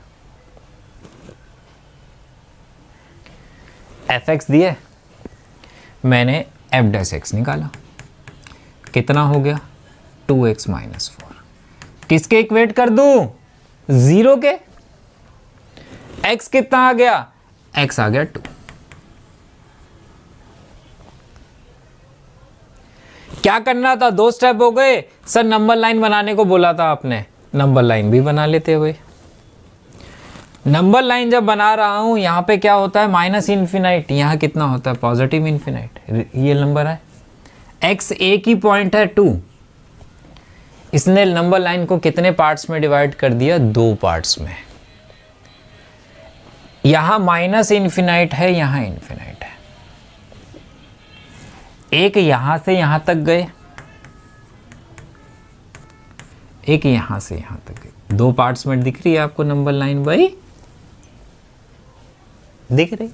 f(x) दिए, मैंने f'(x) निकाला, कितना हो गया? 2x - 4। किसके इक्वेट कर दूं? 0 के। x कितना आ गया? x आ गया 2। क्या करना था? 2 स्टेप हो गए। सर नंबर लाइन बनाने को बोला था आपने, नंबर लाइन भी बना लेते हुए। नंबर लाइन जब बना रहा हूं, यहां पे क्या होता है? -∞। यहां कितना होता है? Positive infinite. ये नंबर है, x एक ही पॉइंट है 2। इसने नंबर लाइन को कितने पार्ट्स में डिवाइड कर दिया? 2 पार्ट्स में। यहां -∞ है, यहां इन्फिनाइट है। एक यहां से यहां तक गए, एक यहां से यहां तक है। 2 पार्ट्स में दिख रही है आपको नंबर लाइन भाई, दिख रही।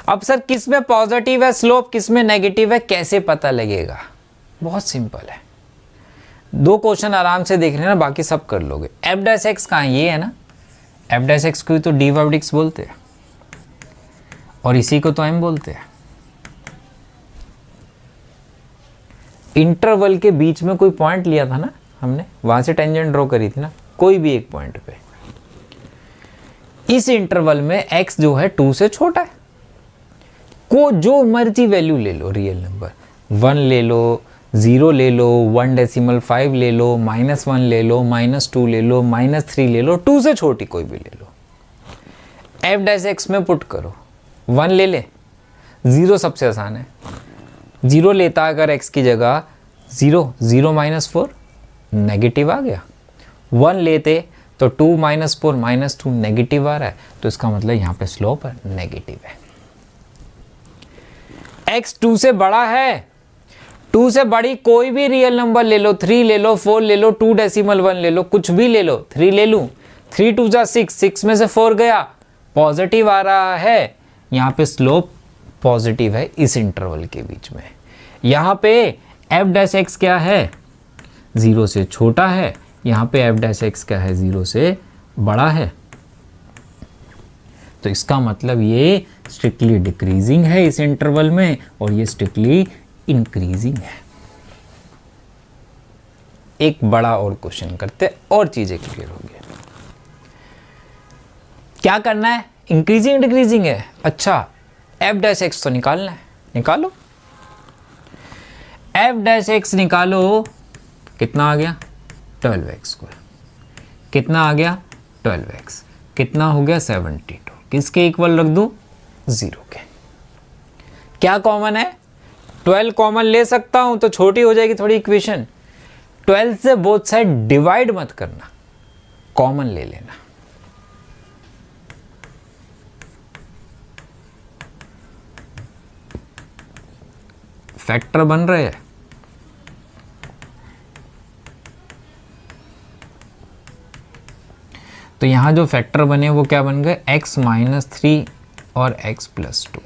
अब सर किस में पॉजिटिव है स्लोप, किस में नेगेटिव है, कैसे पता लगेगा? बहुत सिंपल है, 2 क्वेश्चन आराम से देख लेना, बाकी सब कर लोगे। एफ डैश एक्स कहाँ, ये है ना, एफ डैश एक्स को तो डी बाई डिक्स बोलते हैं और इसी को तो एम बोलते हैं। इंटरवल के बीच में कोई पॉइंट लिया था ना हमने, वहां से टेंजेंट ड्रॉ करी थी ना, कोई भी एक पॉइंट पे। इस इंटरवल में x जो है 2 से छोटा है, को जो मर्जी वैल्यू ले लो, रियल नंबर 1 ले लो, 0 ले लो, 1.5 ले लो, -1 ले लो, -2 ले लो, -3 ले लो, 2 से छोटी कोई भी ले लो। एफ डैश एक्स में पुट करो, 1 ले ले, 0 सबसे आसान है, 0 लेता अगर x की जगह 0 -4 नेगेटिव आ गया, 1 लेते तो 2 -4 -2 नेगेटिव आ रहा है, तो इसका मतलब यहाँ पे स्लोप नेगेटिव है। x 2 से बड़ा है, 2 से बड़ी कोई भी रियल नंबर ले लो, 3 ले लो, 4 ले लो, 2.1 ले लो, कुछ भी ले लो, 3 ले लूँ, 3 2 जा 6, 6 में से 4 गया, पॉजिटिव आ रहा है, यहाँ पे स्लोप पॉजिटिव है इस इंटरवल के बीच में। यहाँ पे एफ डैश एक्स क्या है, 0 से छोटा है, यहाँ पे एफ डैश एक्स क्या है, 0 से बड़ा है, तो इसका मतलब ये स्ट्रिक्टली डिक्रीजिंग है इस इंटरवल में और ये स्ट्रिक्टली इंक्रीजिंग है। एक बड़ा और क्वेश्चन करते और चीजें क्लियर हो गई। क्या करना है, इंक्रीजिंग डिक्रीजिंग है, अच्छा एफ डैश एक्स तो निकालना है, निकालो। एफ डैश एक्स निकालो, कितना आ गया 12x², कितना आ गया 12x, कितना हो गया 72, किसके इक्वल रख दूं 0 के। क्या कॉमन है, 12 कॉमन ले सकता हूं तो छोटी हो जाएगी थोड़ी इक्वेशन, 12 से बोथ साइड डिवाइड मत करना, कॉमन ले लेना। फैक्टर बन रहे हैं, तो यहां जो फैक्टर बने वो क्या बन गए, x -3 और x +2।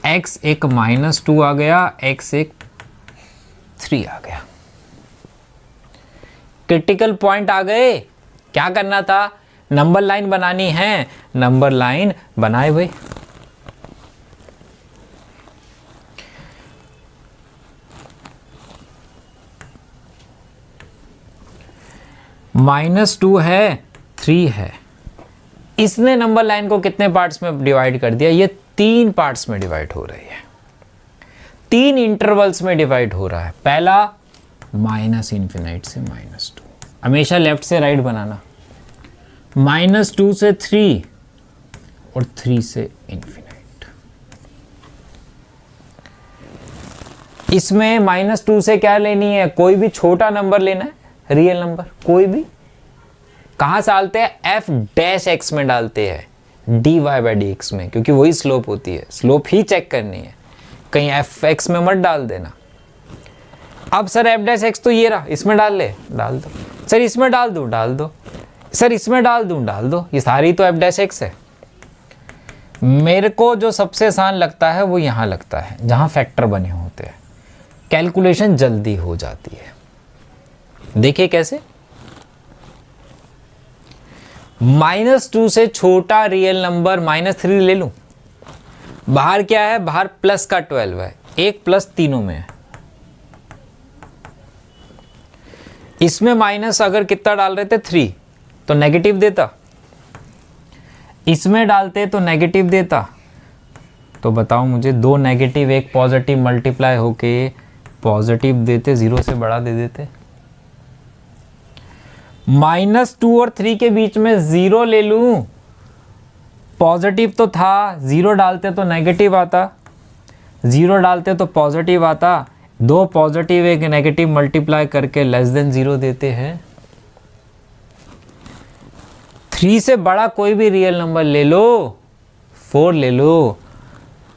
x एक -2 आ गया, x एक 3 आ गया। क्रिटिकल पॉइंट आ गए, क्या करना था, नंबर लाइन बनानी है, नंबर लाइन बनाए भाई। -2 है, 3 है, इसने नंबर लाइन को कितने पार्ट्स में डिवाइड कर दिया, ये 3 पार्ट्स में डिवाइड हो रही है, 3 इंटरवल्स में डिवाइड हो रहा है। पहला -∞ से -2, हमेशा लेफ्ट से राइट बनाना, -2 से 3 और 3 से इन्फिनाइट। इसमें -2 से क्या लेनी है, कोई भी छोटा नंबर लेना है, रियल नंबर कोई भी। कहां से डालते हैं, एफ डैश एक्स में डालते हैं, dy बाई डी एक्स में, क्योंकि वही स्लोप होती है, स्लोप ही चेक करनी है, कहीं एफ एक्स में मत डाल देना। अब सर एफ डैश एक्स तो ये रहा, इसमें डाल ले, डाल दो, सर इसमें डाल दूं, डाल दो, सर इसमें डाल दूं, डाल दो, ये सारी तो एफ डैश एक्स है। मेरे को जो सबसे आसान लगता है वो यहां लगता है, जहां फैक्टर बने होते हैं, कैलकुलेशन जल्दी हो जाती है। देखिए कैसे, -2 से छोटा रियल नंबर -3 ले लूं, बाहर क्या है, बाहर प्लस का 12 है, एक प्लस तीनों में है, इसमें माइनस अगर कितना डाल रहे थे 3 तो नेगेटिव देता, इसमें डालते तो नेगेटिव देता, तो बताओ मुझे 2 नेगेटिव 1 पॉजिटिव मल्टीप्लाई होके पॉजिटिव देते, 0 से बड़ा दे देते। -2 और 3 के बीच में 0 ले लूं, पॉजिटिव तो था, 0 डालते तो नेगेटिव आता, 0 डालते तो पॉजिटिव आता, 2 पॉजिटिव 1 नेगेटिव मल्टीप्लाई करके <0 देते हैं। 3 से बड़ा कोई भी रियल नंबर ले लो, 4 ले लो,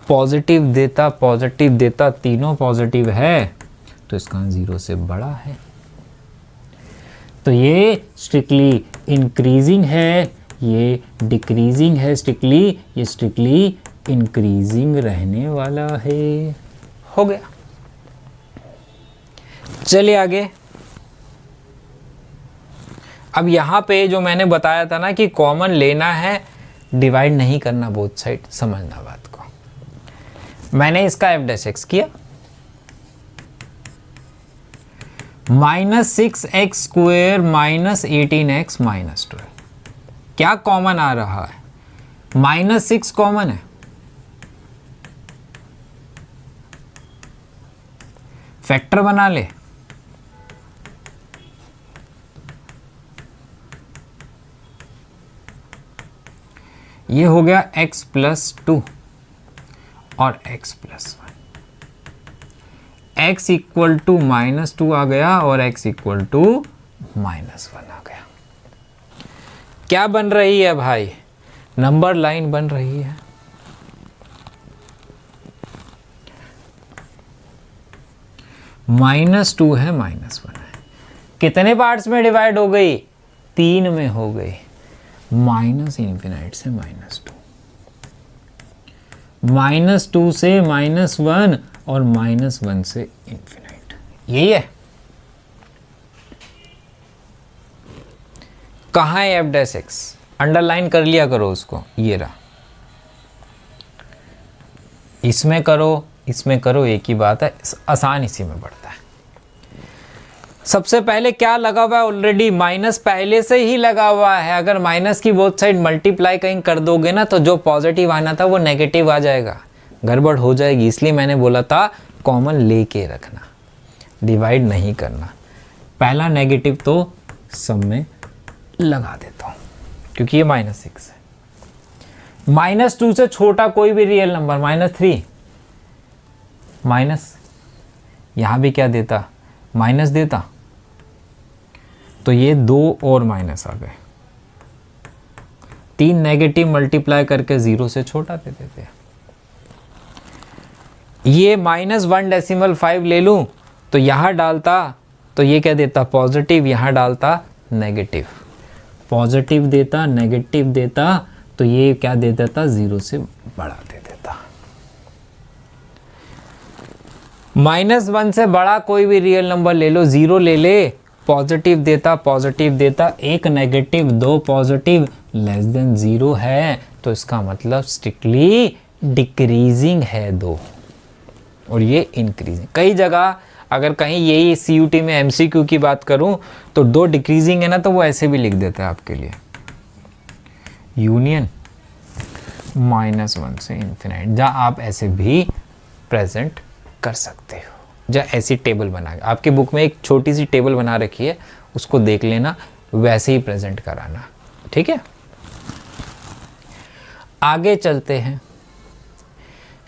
पॉजिटिव देता, तीनों पॉजिटिव है, तो इसका 0 से बड़ा है। तो ये स्ट्रिक्टली इंक्रीजिंग है, ये डिक्रीजिंग है, ये स्ट्रिक्टली इंक्रीजिंग रहने वाला है। हो गया। चलिए आगे। अब यहाँ पे जो मैंने बताया था ना कि कॉमन लेना है, डिवाइड नहीं करना बोथ साइड, समझना बात को। मैंने इसका एफ डैश एक्स किया, -6x स्क्वायर -18x -12, क्या कॉमन आ रहा है? -6 कॉमन है, फैक्टर बना ले। ये हो गया x + 2 और x + 1। x = -2 आ गया और x = -1 आ गया। क्या बन रही है भाई? नंबर लाइन बन रही है। -2 है, -1 है। कितने पार्ट्स में डिवाइड हो गई? 3 में हो गई। -∞ से -2, -2 से -1 और -1 से इन्फिनाइट। यही है। कहाँ है एफ डैश एक्स? अंडरलाइन कर लिया करो उसको। ये रहा। इसमें करो, इसमें करो, एक ही बात है। आसान इसी में बढ़ता है। सबसे पहले क्या लगा हुआ है? ऑलरेडी माइनस पहले से ही लगा हुआ है। अगर माइनस की बोथ साइड मल्टीप्लाई कहीं कर दोगे ना, तो जो पॉजिटिव आना था वो नेगेटिव आ जाएगा, गड़बड़ हो जाएगी। इसलिए मैंने बोला था कॉमन लेके रखना, डिवाइड नहीं करना। पहला नेगेटिव तो सब में लगा देता हूं, क्योंकि ये -6 है। -2 से छोटा कोई भी रियल नंबर, -3, माइनस, यहां भी क्या देता? माइनस देता। तो ये 2 और माइनस आ गए। 3 नेगेटिव मल्टीप्लाई करके 0 से छोटा दे देते हैं। ये -1.5 ले लूं तो यहां डालता तो ये क्या देता? पॉजिटिव। यहां डालता नेगेटिव। पॉजिटिव देता, नेगेटिव देता, तो ये क्या दे देता? 0 से बड़ा दे देता। -1 से बड़ा कोई भी रियल नंबर ले लो, 0 ले ले, पॉजिटिव देता, पॉजिटिव देता, एक नेगेटिव, 2 पॉजिटिव, <0 है, तो इसका मतलब स्ट्रिक्टली डिक्रीजिंग है 2, और ये इंक्रीजिंग। कई जगह अगर कहीं यही CUT में MCQ की बात करूं तो 2 डिक्रीजिंग है ना, तो वो ऐसे भी लिख देता है आपके लिए, यूनियन -1 से इन्फिनाइट, जहाँ आप ऐसे भी प्रेजेंट कर सकते हो। जहाँ ऐसी टेबल बना के आपकी बुक में एक छोटी सी टेबल बना रखी है, उसको देख लेना, वैसे ही प्रेजेंट कराना। ठीक है, आगे चलते हैं।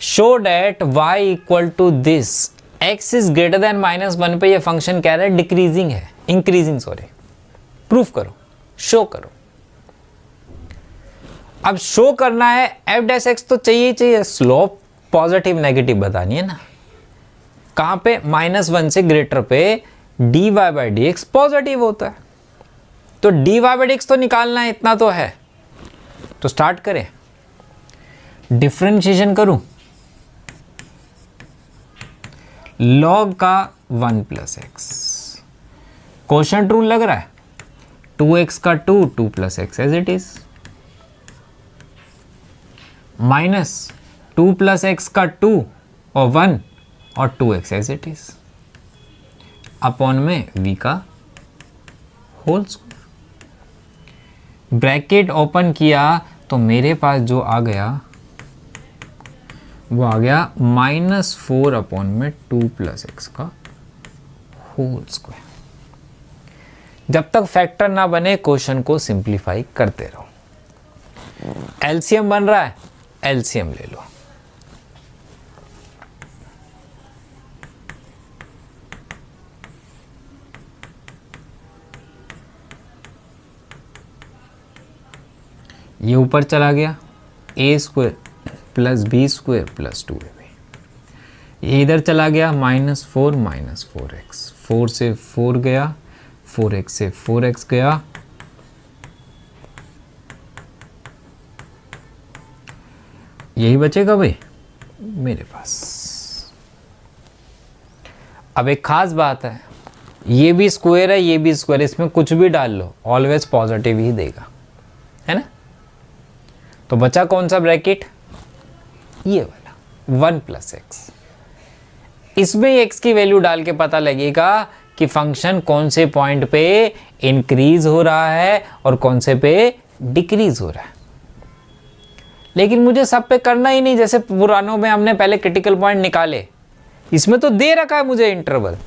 Show that y = this, x is greater then -1 पे ये फंक्शन कह रहा है डिक्रीजिंग है, इंक्रीजिंग सॉरी, प्रूफ करो, शो करो। अब शो करना है f डैश x, तो चाहिए स्लोप पॉजिटिव नेगेटिव बतानी है ना। कहां पे? -1 से ग्रेटर पे dy/dx पॉजिटिव होता है, तो dy/dx तो निकालना है, इतना तो है। तो स्टार्ट करें, डिफरेंशिएशन करूं, log का 1 + x, क्वोशंट रूल लग रहा है, 2x का 2 + x as it is, minus 2 + x का 2 और 1 और 2x as it is, upon में v का होल स्क्वायर। ब्रैकेट ओपन किया तो मेरे पास जो आ गया वो आ गया -4 अपॉन में 2 + x का होल स्क्वायर। जब तक फैक्टर ना बने क्वेश्चन को सिंप्लीफाई करते रहो। एलसीएम बन रहा है, एलसीएम ले लो। ये ऊपर चला गया, a² + b² + 2ab। ये इधर चला गया, -4 -4x, 4 से 4 गया, 4x से 4x गया, यही बचेगा भाई मेरे पास। अब एक खास बात है, ये भी स्क्वायर है, ये भी स्क्वायर, इसमें कुछ भी डाल लो ऑलवेज पॉजिटिव ही देगा, है ना। तो बचा कौन सा ब्रैकेट, ये वाला 1 + x। इसमें x की वैल्यू डाल के पता लगेगा कि फंक्शन कौन से पॉइंट पे इंक्रीज हो रहा है और कौन से पे डिक्रीज हो रहा है। लेकिन मुझे सब पे करना ही नहीं, जैसे पुरानों में हमने पहले क्रिटिकल पॉइंट निकाले, इसमें तो दे रखा है मुझे इंटरवल,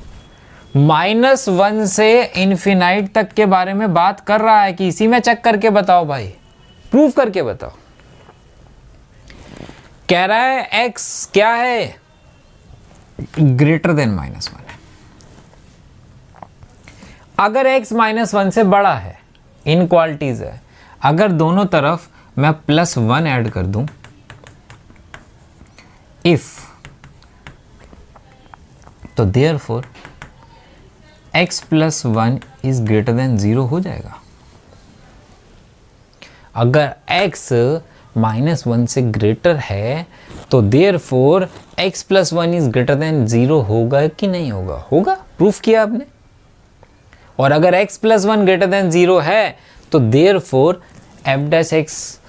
-1 से इन्फिनाइट तक के बारे में बात कर रहा है कि इसी में चेक करके बताओ भाई, प्रूव करके बताओ। कह रहा है x क्या है, ग्रेटर देन -1 है। अगर x -1 से बड़ा है, इनक्वालिटीज है, अगर दोनों तरफ मैं +1 ऐड कर दूं, इफ, तो therefore x + 1 is greater than 0 हो जाएगा। अगर x -1 से ग्रेटर है तो therefore x + 1 is greater than 0 होगा कि नहीं होगा, होगा, प्रूफ किया आपने। और अगर x + 1 ग्रेटर देन 0 है तो therefore f'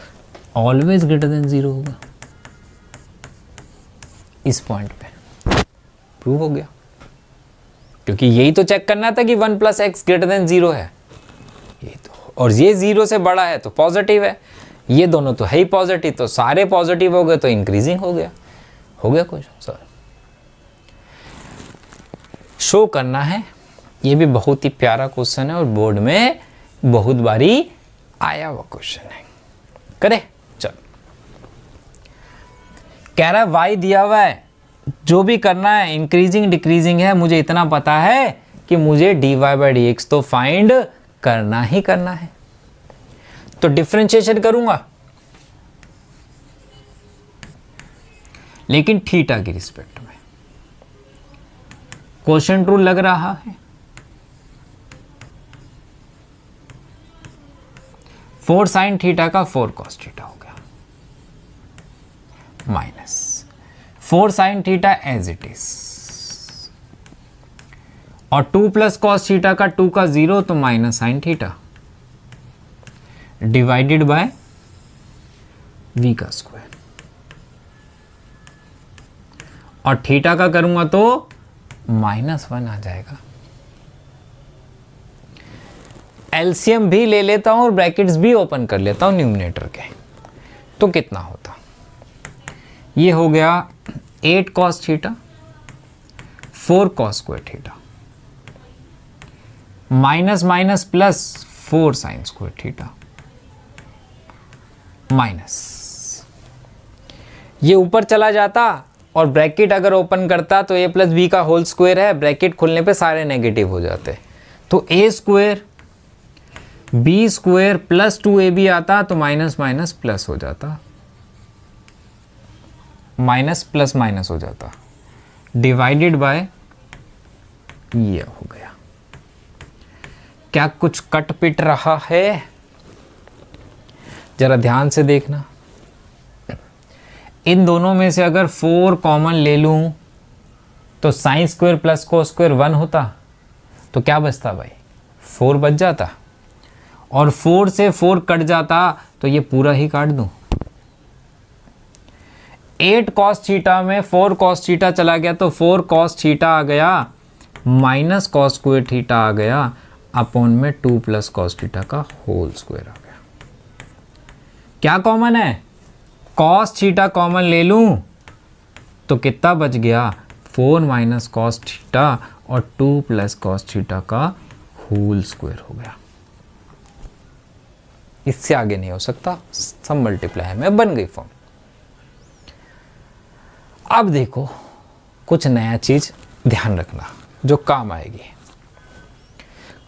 always greater than 0 होगा। इस पॉइंट पे प्रूव हो गया, क्योंकि यही तो चेक करना था कि 1 + x ग्रेटर देन 0 है, ये तो, और ये 0 से बड़ा है तो पॉजिटिव है, ये दोनों तो है ही पॉजिटिव, तो सारे पॉजिटिव हो गए तो इंक्रीजिंग हो गया कुछ सर शो करना है। ये भी बहुत ही प्यारा क्वेश्चन है और बोर्ड में बहुत बारी आया हुआ क्वेश्चन है, करे। चल, कह रहा है y दिया हुआ है, जो भी करना है इंक्रीजिंग डिक्रीजिंग है, मुझे इतना पता है कि मुझे dy/dx तो फाइंड करना ही करना है। तो डिफरेंशिएशन करूंगा, लेकिन थीटा की रिस्पेक्ट में। क्वोशिएंट रूल लग रहा है, 4 sin थीटा का 4 cos थीटा हो गया, minus 4 sin theta as it is, और 2 + cos थीटा का 2 का 0 तो -sin theta divided by v का स्क्वायर, और थीटा का करूंगा तो -1 आ जाएगा। एलसीएम भी ले लेता हूं और ब्रैकेट्स भी ओपन कर लेता हूं न्यूमरेटर के, तो कितना होता, ये हो गया 8 cos theta 4 cos square theta minus minus plus 4 sin square theta minus, ये ऊपर चला जाता और ब्रैकेट अगर ओपन करता तो a + b का होल स्क्वायर है, ब्रैकेट खुलने पे सारे नेगेटिव हो जाते, तो a square b square plus 2ab आता तो माइनस माइनस प्लस हो जाता, माइनस प्लस माइनस हो जाता, डिवाइडेड बाय ये हो गया। क्या कुछ कट पिट रहा है, जरा ध्यान से देखना। इन दोनों में से अगर 4 कॉमन ले लूं तो sine square plus cos square 1 होता, तो क्या बचता भाई, 4 बच जाता, और 4 से 4 कट जाता तो ये पूरा ही काट दूं। 8 cos थीटा में 4 cos थीटा चला गया तो 4 cos थीटा आ गया, माइनस cos स्क्वायर थीटा आ गया, अपॉन में 2 + cos थीटा का होल स्क्वायर आ गया। क्या कॉमन है, cos थीटा कॉमन ले लूं तो कितना बच गया, 4 - cos थीटा और 2 + cos थीटा का होल स्क्वायर हो गया। इससे आगे नहीं हो सकता, सब मल्टीप्लाई में बन गई फॉर्म। अब देखो कुछ नया चीज ध्यान रखना जो काम आएगी।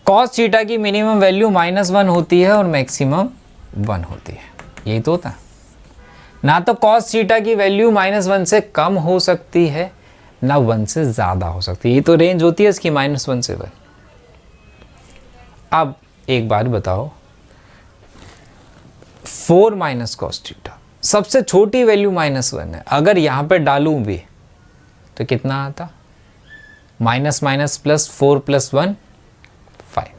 cos थीटा की मिनिमम वैल्यू -1 होती है और मैक्सिमम 1 होती है, यही तो होता है ना। तो cos थीटा की वैल्यू -1 से कम हो सकती है, ना 1 से ज़्यादा हो सकती है। ये तो रेंज होती है इसकी -1 से 1। अब एक बात बताओ, 4 माइनस कॉस थीटा, सबसे छोटी वैल्यू -1 है, अगर यहाँ पे डालूं भी तो कितना आता? Minus minus plus 4 + 1 5।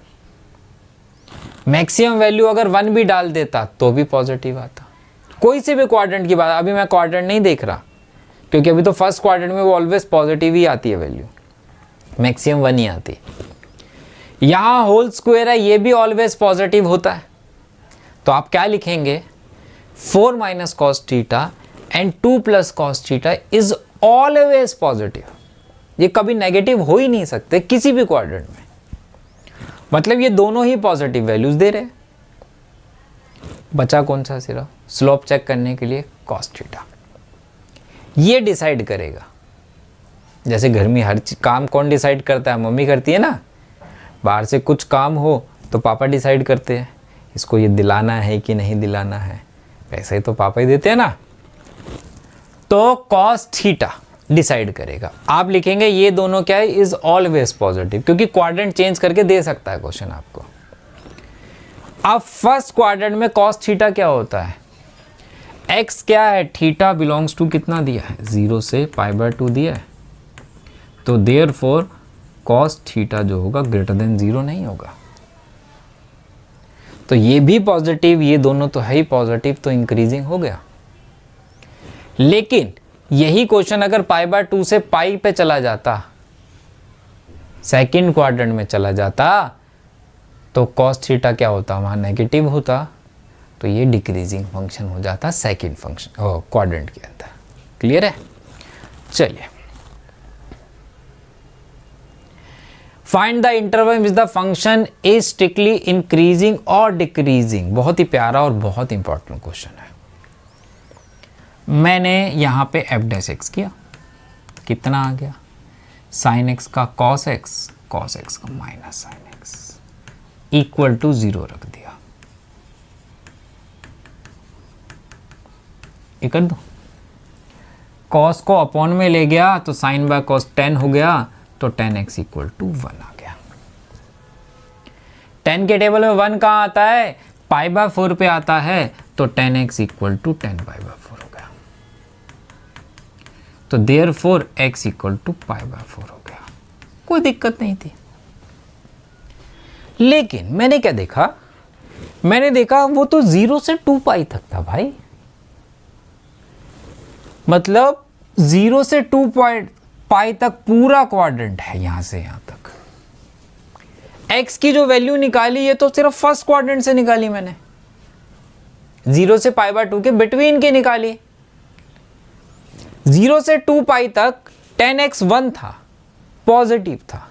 Maximum value अगर 1 भी डाल देता तो भी पॉजिटिव आता। कोई से भी क्वाड्रेंट की बात, अभी मैं क्वाड्रेंट नहीं देख रहा क्योंकि अभी तो फर्स्ट क्वाड्रेंट में वो ऑलवेज पॉजिटिव ही आती है वैल्यू, मैक्सिमम 1 ही आती। यहाँ होल स्क्वायर है, ये भी ऑलवेज पॉजिटिव होता है। तो आप क्या लिखेंगे? 4 minus cos theta and 2 plus cos theta is always positive. ये कभी नेगेटिव हो ही नहीं सकते किसी भी क्वाड्रेंट में, मतलब ये दोनों ही पॉजिटिव वैल्यूज दे रहे हैं। बचा कौन सा सिर्फ स्लोप चेक करने के लिए? Cos theta. ये डिसाइड करेगा, जैसे घर में हर काम कौन डिसाइड करता है? मम्मी करती है ना। बाहर से कुछ काम हो तो पापा डिसाइड करते हैं, इसको ये दिलाना है कि नहीं दिलाना है, पैसे ही तो पापा ही देते हैं ना। तो कॉस थीटा डिसाइड करेगा। आप लिखेंगे ये दोनों क्या है? इज ऑलवेज पॉजिटिव, क्योंकि क्वाड्रेंट चेंज करके दे सकता है क्वेश्चन आपको। अब फर्स्ट क्वाड्रेंट में कॉस थीटा क्या होता है? एक्स क्या है? थीटा बिलोंग्स टू कितना दिया है? 0 से π/2 दिया है, तो देयरफॉर कॉस थीटा जो होगा ग्रेटर देन 0 नहीं होगा। तो ये भी पॉजिटिव, ये दोनों तो है ही पॉजिटिव, तो इंक्रीजिंग हो गया। लेकिन यही क्वेश्चन अगर π/2 से पाई पे चला जाता, सेकंड क्वाड्रेंट में चला जाता, तो कॉस थीटा क्या होता? वहाँ नेगेटिव होता, तो ये डिक्रीजिंग फंक्शन हो जाता सेकंड फंक्शन क्वाड्रेंट के अंदर। क्लियर है? चलिए, find the interval which the function is strictly increasing और डिक्रीजिंग। बहुत ही प्यारा और बहुत इंपॉर्टेंट क्वेश्चन है। मैंने यहाँ पे f' किया, कितना आ गया? sin x का cos x का minus sin x equal to 0 रख दिया। ये कर दो, cos को अपॉन में ले गया तो sin बाय cos 10 हो गया, तो 10x इक्वल टू 1 आ गया। 10 के टेबल में 1 कहाँ आता है? π/4 पे आता है, तो 10x इक्वल टू 10π/4 हो गया। तो देयरफॉर x इक्वल टू π/4 हो गया। कोई दिक्कत नहीं थी। लेकिन मैंने क्या देखा? मैंने देखा वो तो 0 से 2π तक था भाई, मतलब 0 से 2π तक पूरा क्वाड्रेंट है, यहां से यहां तक। x की जो वैल्यू निकाली है तो सिर्फ फर्स्ट क्वाड्रेंट से निकाली मैंने, 0 से π/2 के बिटवीन के निकाली। 0 से 2π तक 10x 1 था, पॉजिटिव था।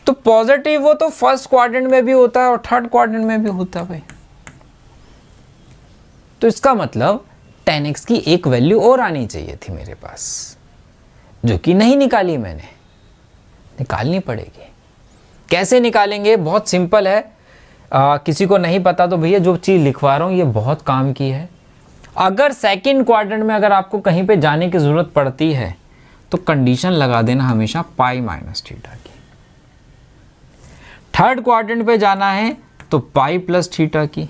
तो पॉजिटिव वो तो फर्स्ट क्वाड्रेंट में भी होता है और थर्ड क्वाड्रेंट में भी होता है भाई। तो इसका मतलब 10x की एक वैल्यू और आनी चाहिए थी मेरे पास, जो कि नहीं निकाली मैंने, निकालनी पड़ेगी। कैसे निकालेंगे? बहुत सिंपल है। किसी को नहीं पता तो भैया जो चीज़ लिखवा रहा हूँ ये बहुत काम की है। अगर सेकंड क्वाड्रेंट में अगर आपको कहीं पे जाने की ज़रूरत पड़ती है तो कंडीशन लगा देना हमेशा पाई माइनस थीटा की। थर्ड क्वाड्रेंट पे जाना है तो पाई प्लस थीटा की,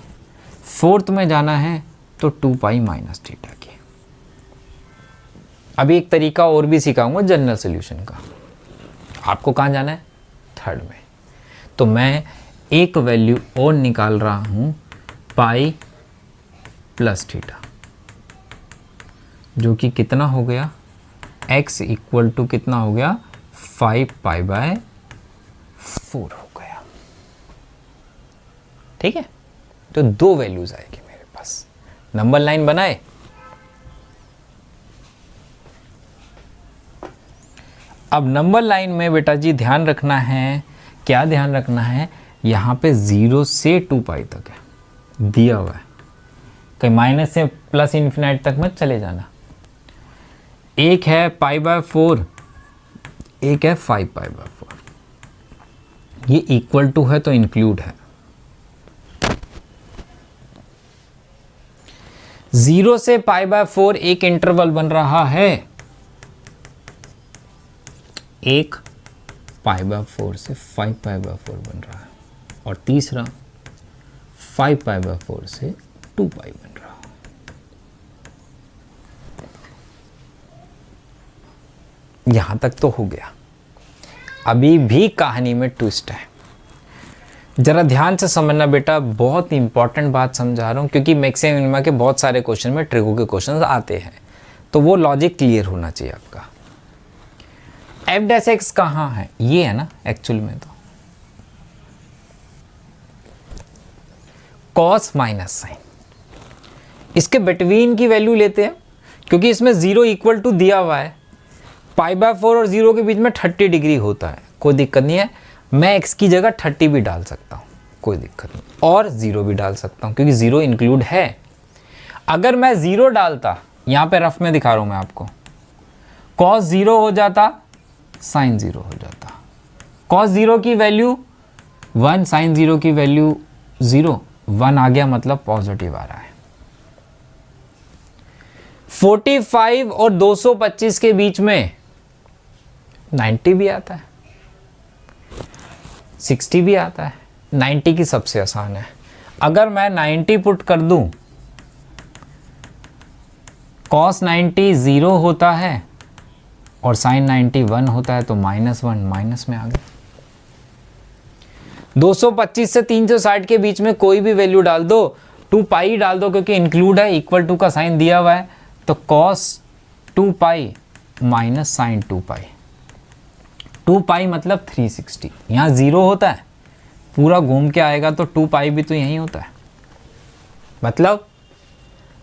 फोर्थ में जाना है तो 2π माइनस थीटा की। अभी एक तरीका और भी सिखाऊंगा जनरल सॉल्यूशन का। आपको कहाँ जाना है? थर्ड में। तो मैं एक वैल्यू और निकाल रहा हूँ पाई प्लस थीटा, जो कि कितना हो गया? x इक्वल टू कितना हो गया? 5π/4 हो गया। ठीक है, तो दो वैल्यूज आएगी मेरे पास। नंबर लाइन बनाए। अब नंबर लाइन में बेटा जी ध्यान रखना है, क्या ध्यान रखना है? यहाँ पे 0 से 2π तक है दिया हुआ है, कहीं माइनस से प्लस इन्फिनाइट तक मत चले जाना। एक है π/4, एक है 5π/4। ये इक्वल टू है तो इंक्लूड है। 0 से π/4 एक इंटरवल बन रहा है, एक π/4 से 5π/4 बन रहा है, और तीसरा 5π/4 से 2π बन रहा है। यहां तक तो हो गया। अभी भी कहानी में ट्विस्ट है, जरा ध्यान से समझना बेटा, बहुत इंपॉर्टेंट बात समझा रहा हूं, क्योंकि मैक्सिमम मिनिमा के बहुत सारे क्वेश्चन में ट्रिगो के क्वेश्चन आते हैं, तो वो लॉजिक क्लियर होना चाहिए आपका। f' कहाँ है, ये है ना एक्चुअल में, तो कॉस माइनस साइन, इसके बिटवीन की वैल्यू लेते हैं, क्योंकि इसमें 0 इक्वल टू दिया हुआ है, π/4 और 0 के बीच में 30 डिग्री होता है, कोई दिक्कत नहीं है। मैं x की जगह 30 भी डाल सकता हूँ, कोई दिक्कत नहीं, और 0 भी डाल सकता हूँ, क्योंकि 0 इंक्लूड है। अगर मैं 0 डालता, यहाँ पे रफ में दिखा रहा हूँ मैं आपको, cos 0 हो जाता, sin 0 हो जाता। cos 0 की वैल्यू 1, sin 0 की वैल्यू 0, 1 आ गया मतलब पॉजिटिव आ रहा है। 45 और 225 के बीच में 90 भी आता है, 60 भी आता है। 90 की सबसे आसान है, अगर मैं 90 पुट कर दूं, cos 90 0 होता है और sin 90 1 होता है, तो -1 माइनस में आ गया। 225 से 360 के बीच में कोई भी वैल्यू डाल दो, 2π डाल दो, क्योंकि इंक्लूड है, इक्वल टू का साइन दिया हुआ है, तो cos 2π माइनस साइन 2π, 2π मतलब 360। यहाँ 0 होता है, पूरा घूम के आएगा तो 2π भी तो यहीं होता है, मतलब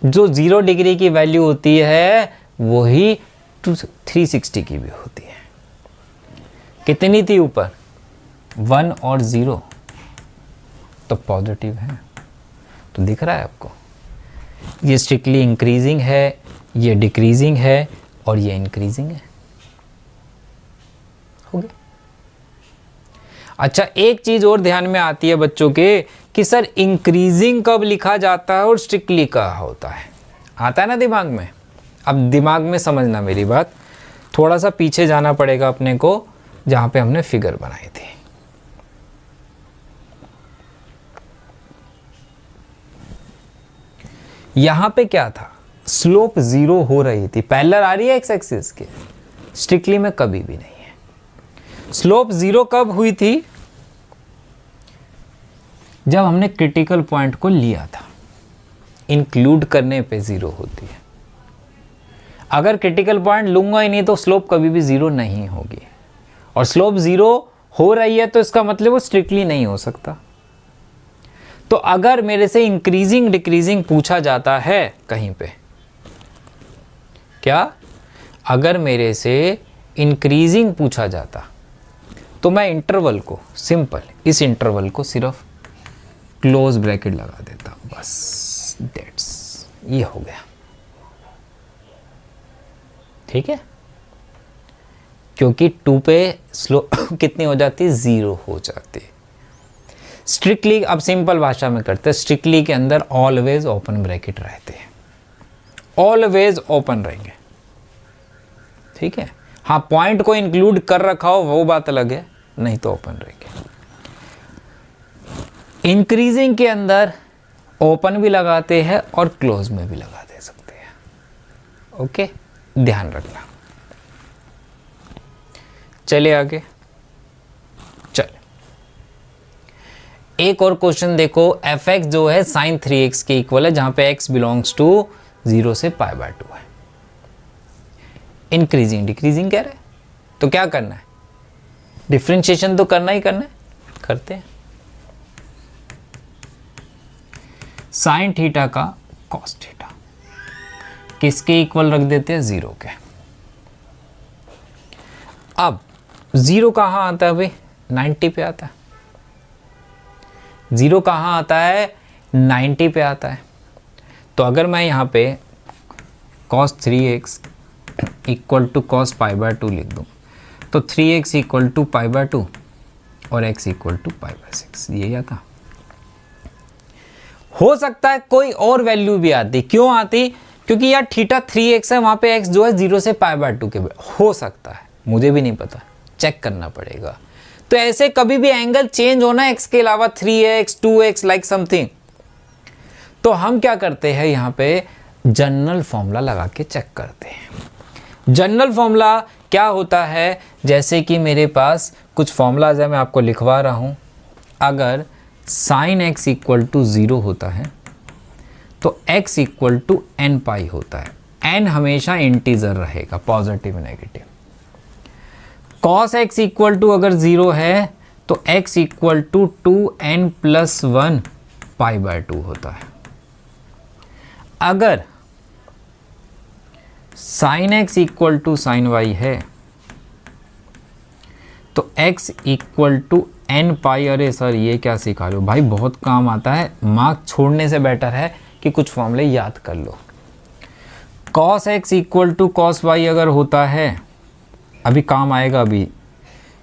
जो 0 डिग्री की वैल्यू होती है वही 360 की भी होती है। कितनी थी ऊपर, 1 और 0, तो पॉजिटिव है, तो दिख रहा है आपको, ये स्ट्रिक्टली इंक्रीजिंग है, ये डिक्रीजिंग है, और ये इंक्रीजिंग है। हो गया। अच्छा, एक चीज और ध्यान में आती है बच्चों के, कि सर इंक्रीजिंग कब लिखा जाता है और स्ट्रिक्टली कहाँ होता है, आता है ना दिमाग में। अब दिमाग में समझना मेरी बात, थोड़ा सा पीछे जाना पड़ेगा अपने को, जहां पे हमने फिगर बनाई थी। यहां पे क्या था, स्लोप 0 हो रही थी, पैरेलल आ रही है एक्स एक्सिस के, स्ट्रिक्टली में कभी भी नहीं है। स्लोप 0 कब हुई थी, जब हमने क्रिटिकल पॉइंट को लिया था, इंक्लूड करने पे 0 होती है। अगर क्रिटिकल पॉइंट लूंगा ही नहीं तो स्लोप कभी भी 0 नहीं होगी, और स्लोप 0 हो रही है तो इसका मतलब वो स्ट्रिक्टली नहीं हो सकता। तो अगर मेरे से इंक्रीजिंग डिक्रीजिंग पूछा जाता है कहीं पे, क्या, अगर मेरे से इंक्रीजिंग पूछा जाता, तो मैं इंटरवल को, सिंपल इस इंटरवल को सिर्फ क्लोज ब्रैकेट लगा देता, बस दैट्स, ये हो गया, ठीक है। क्योंकि 2 पे स्लो कितनी हो जाती है, 0 हो जाती है। स्ट्रिक्टली, अब सिंपल भाषा में करते हैं, स्ट्रिक्टली के अंदर ऑलवेज ओपन ब्रैकेट रहते हैं, ऑलवेज ओपन रहेंगे, ठीक है। हाँ, पॉइंट को इंक्लूड कर रखा हो वो बात अलग है, नहीं तो ओपन रहेंगे। इंक्रीजिंग के अंदर ओपन भी लगाते हैं और क्लोज में भी लगा दे सकते हैं, ओके, ध्यान रखना। चलिए आगे, चल एक और क्वेश्चन देखो। fx जो है sin 3x के इक्वल है, जहां पे x बिलोंग्स टू 0 से π/2 है। इंक्रीजिंग डिक्रीजिंग कह रहे हैं, तो क्या करना है, डिफरेंशिएशन तो करना ही करना है, करते हैं। साइन थीटा का कॉस थीटा किसके इक्वल रख देते हैं, 0 के। अब 0 कहां आता है भाई, 90 पे आता है। 0 कहां आता है, 90 पे आता है। तो अगर मैं यहां पे cos 3x equal to cos π/2 लिख दूं, तो 3x इक्वल टू π/2 और x इक्वल टू π/6, यही आता। हो सकता है कोई और वैल्यू भी आती, क्यों आती, क्योंकि यार थीटा 3x है, वहां पे x जो है 0 से π/2 के हो सकता है, मुझे भी नहीं पता, चेक करना पड़ेगा। तो ऐसे कभी भी एंगल चेंज होना x के अलावा 3x 2x लाइक समथिंग, तो हम क्या करते हैं यहाँ पे जनरल फॉर्मूला लगा के चेक करते हैं। जनरल फॉर्मूला क्या होता है, जैसे कि मेरे पास कुछ फॉर्मूलाज है, मैं आपको लिखवा रहा हूँ। अगर sin x इक्वल टू 0 होता है तो x equal to n pi होता है। n हमेशा इंटीजर रहेगा, positive negative. cos x equal to अगर 0 है तो x equal to 2n plus 1 pi by 2 होता है। अगर sin x equal to sin y है तो x equal to n pi. अरे सर ये क्या सिखा रहे हो भाई, बहुत काम आता है, मार्क छोड़ने से बेटर है कि कुछ फॉर्मूले याद कर लो। cos x equal to cos y अगर होता है, अभी काम आएगा, अभी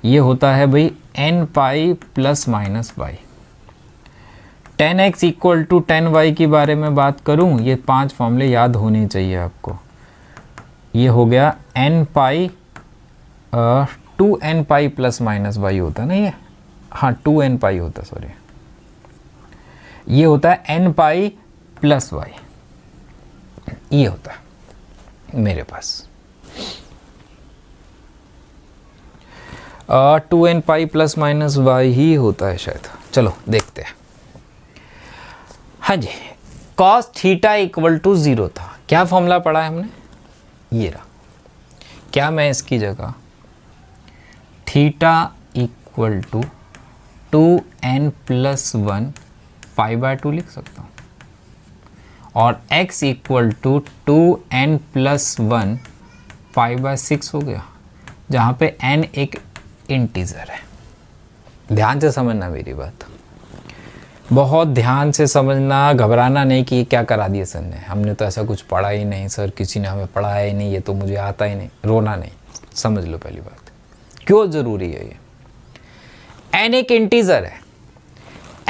ये होता है भाई n pi plus minus y. tan x equal to tan y के बारे में बात करूं, ये 5 फॉर्मूले याद होने चाहिए आपको। ये हो गया n pi 2n pi plus minus y होता है ना, ये हाँ 2n पाई होता, सॉरी ये होता है n पाई प्लस वाई, ये होता है मेरे पास 2n pi plus minus why he होता है शायद। चलो देखते हैं। हाँ जी, cos थीटा इक्वल टू 0 था। क्या फॉर्मूला पढ़ा है हमने, ये रहा। क्या मैं इसकी जगह theta equal to 2n plus 1 pi by 2 लिख सकता हूँ, और x equal to 2n plus 1 pi by 6 हो गया, जहाँ पे n एक इंटीजर है। ध्यान से समझना मेरी बात, बहुत ध्यान से समझना, घबराना नहीं कि ये क्या करा दिया सर ने, हमने तो ऐसा कुछ पढ़ा ही नहीं सर, किसी ने हमें पढ़ाया ही नहीं, ये तो मुझे आता ही नहीं। रोना नहीं, समझ लो पहली बात क्यों ज़रूरी है ये। n एक इंटीजर है,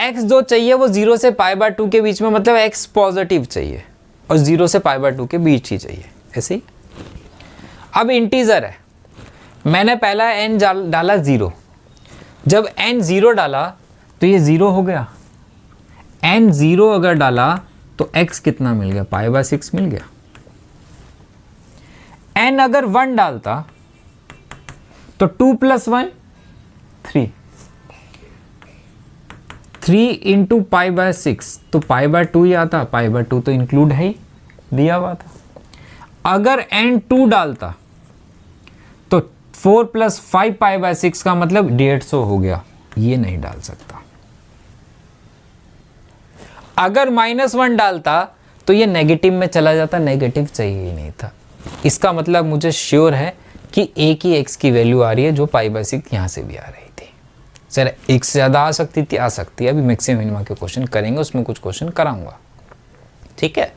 x जो चाहिए वो 0 से पाई बाय 2 के बीच में, मतलब x पॉजिटिव चाहिए और 0 से पाई बाय 2 के बीच ही चाहिए, ऐसे ही। अब इंटीजर है, मैंने पहला n डाला 0, जब n 0 डाला तो ये 0 हो गया। n 0 अगर डाला तो x कितना मिल गया, पाई बाय 6 मिल गया। n अगर 1 डालता तो 2 प्लस 1 3, 3 इंटू पाई बाय 6 तो पाई बाय 2 ही आता, पाई बाय 2 तो इंक्लूड है ही, दिया हुआ था। अगर n 2 डालता तो 4 प्लस 5 पाई बाय 6 का मतलब 150 हो गया, ये नहीं डाल सकता। अगर -1 डालता तो ये नेगेटिव में चला जाता, नेगेटिव चाहिए ही नहीं था। इसका मतलब मुझे श्योर है कि एक ही x की वैल्यू आ रही है, जो पाई बाय 6 यहाँ से भी आ रही थी। सर एक से ज़्यादा आ सकती थी, आ सकती है, अभी मैक्सिमम मिनिमम के क्वेश्चन करेंगे, उसमें कुछ क्वेश्चन कराऊंगा, ठीक है।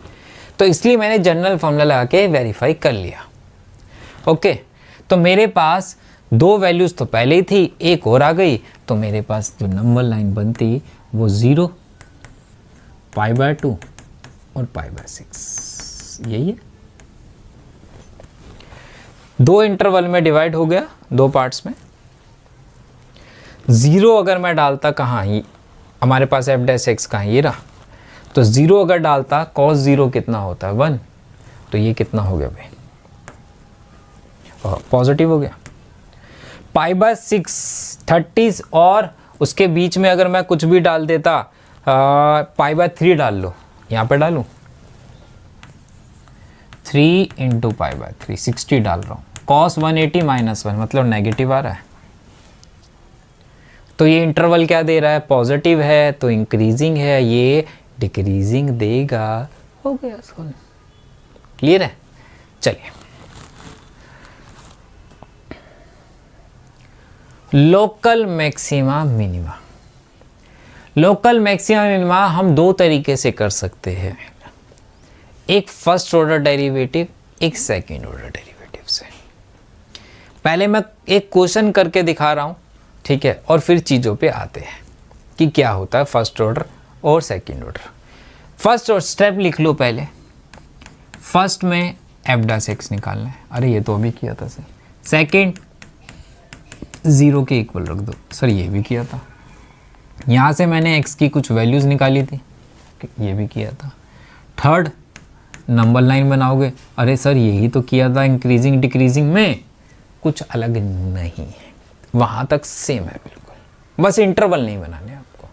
तो इसलिए मैंने जनरल फॉर्मूला लगा के वेरीफाई कर लिया। ओके, तो मेरे पास 2 वैल्यूज़ तो पहले ही थी, एक और आ गई, तो मेरे पास जो नंबर लाइन बनती वो 0, पाई बाय 2 और पाई बाय 6, यही है। 2 इंटरवल में डिवाइड हो गया, 2 पार्ट्स में। 0 अगर मैं डालता कहाँ, ही हमारे पास f डैश x कहाँ, ये रहा, तो 0 अगर डालता cos 0 कितना होता है 1, तो ये कितना हो गया भाई, और पॉजिटिव हो गया। पाई बाय 6 30, और उसके बीच में अगर मैं कुछ भी डाल देता, पाई बाय 3 डाल लो, यहाँ पे डालूँ 3 इंटू पाई बाय 3 60 डाल रहा हूँ, cos 180 माइनस 1 मतलब नेगेटिव आ रहा है। तो ये इंटरवल क्या दे रहा है, पॉजिटिव है, तो इंक्रीजिंग है, ये डिक्रीजिंग देगा। हो गया सॉल्व, क्लियर है। चलिए, local maxima minima. Local maxima minima हम 2 तरीके से कर सकते हैं, एक फर्स्ट ऑर्डर डेरिवेटिव, एक सेकंड ऑर्डर डेरिवेटिव से। पहले मैं एक क्वेश्चन करके दिखा रहा हूँ, ठीक है, और फिर चीज़ों पे आते हैं कि क्या होता है फर्स्ट ऑर्डर और सेकंड ऑर्डर। फर्स्ट और स्टेप लिख लो पहले। फर्स्ट में f डैश x निकालना है, अरे ये तो अभी किया था सही। सेकंड 0 के इक्वल रख दो। सर ये भी किया था, यहाँ से मैंने x की कुछ वैल्यूज़ निकाली थी, ये भी किया था। थर्ड, नंबर लाइन बनाओगे, अरे सर यही तो किया था इंक्रीजिंग डिक्रीजिंग में, कुछ अलग नहीं है, वहाँ तक सेम है बिल्कुल, बस इंटरवल नहीं बनाने आपको।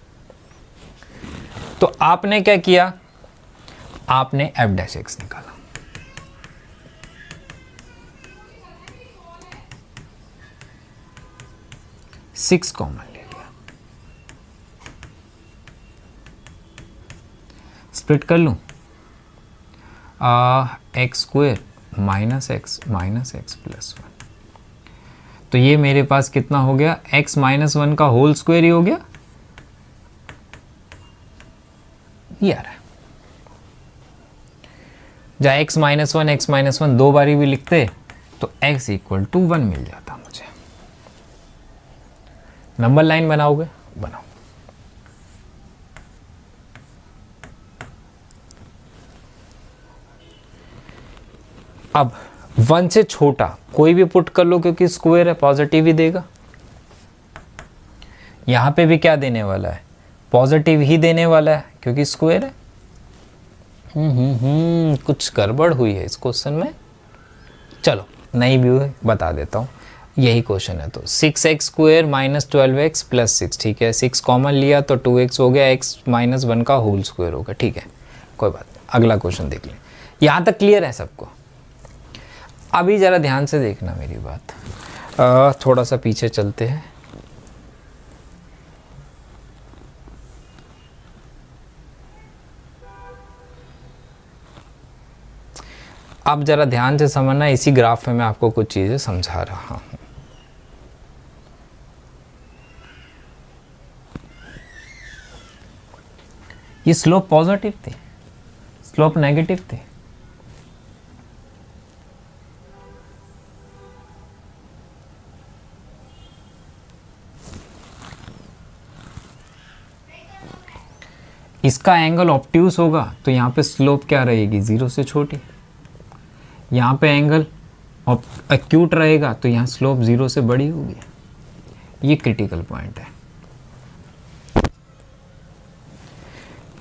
तो आपने क्या किया, आपने f' निकाला, सिक्स कॉमन ले लिया, स्प्लिट कर लूं, x square minus x plus 1, तो ये मेरे पास कितना हो गया, x माइनस 1 का होल स्क्वायर ही हो गया, ये आ रहा है। जहाँ x माइनस वन दो बारी भी लिखते तो x इक्वल टू 1 मिल जाता मुझे। नंबर लाइन बनाओगे, बनाओ। अब 1 से छोटा कोई भी पुट कर लो, क्योंकि स्क्वायर है पॉजिटिव ही देगा। यहां पे भी क्या देने वाला है, पॉजिटिव ही देने वाला है, क्योंकि स्क्वायर है। कुछ गड़बड़ हुई है इस क्वेश्चन में, चलो नहीं भी हुई बता देता हूँ, यही क्वेश्चन है। तो 6x square minus 12x plus 6, ठीक है, 6 कॉमन लिया तो 2x हो गया, x माइनस 1 का होल स्क्वायर होगा, ठीक है, कोई बात नहीं। अगला क्वेश्चन देख लें, यहाँ तक क्लियर है सबको। अभी ज़रा ध्यान से देखना मेरी बात, थोड़ा सा पीछे चलते हैं। अब ज़रा ध्यान से समझना, इसी ग्राफ में मैं आपको कुछ चीज़ें समझा रहा हूँ। ये स्लोप पॉजिटिव थी, स्लोप नेगेटिव थी, इसका एंगल ऑब्ट्यूस होगा तो यहाँ पे स्लोप क्या रहेगी, 0 से छोटी। यहाँ पे एंगल एक्यूट रहेगा तो यहाँ स्लोप 0 से बड़ी होगी। ये क्रिटिकल पॉइंट है।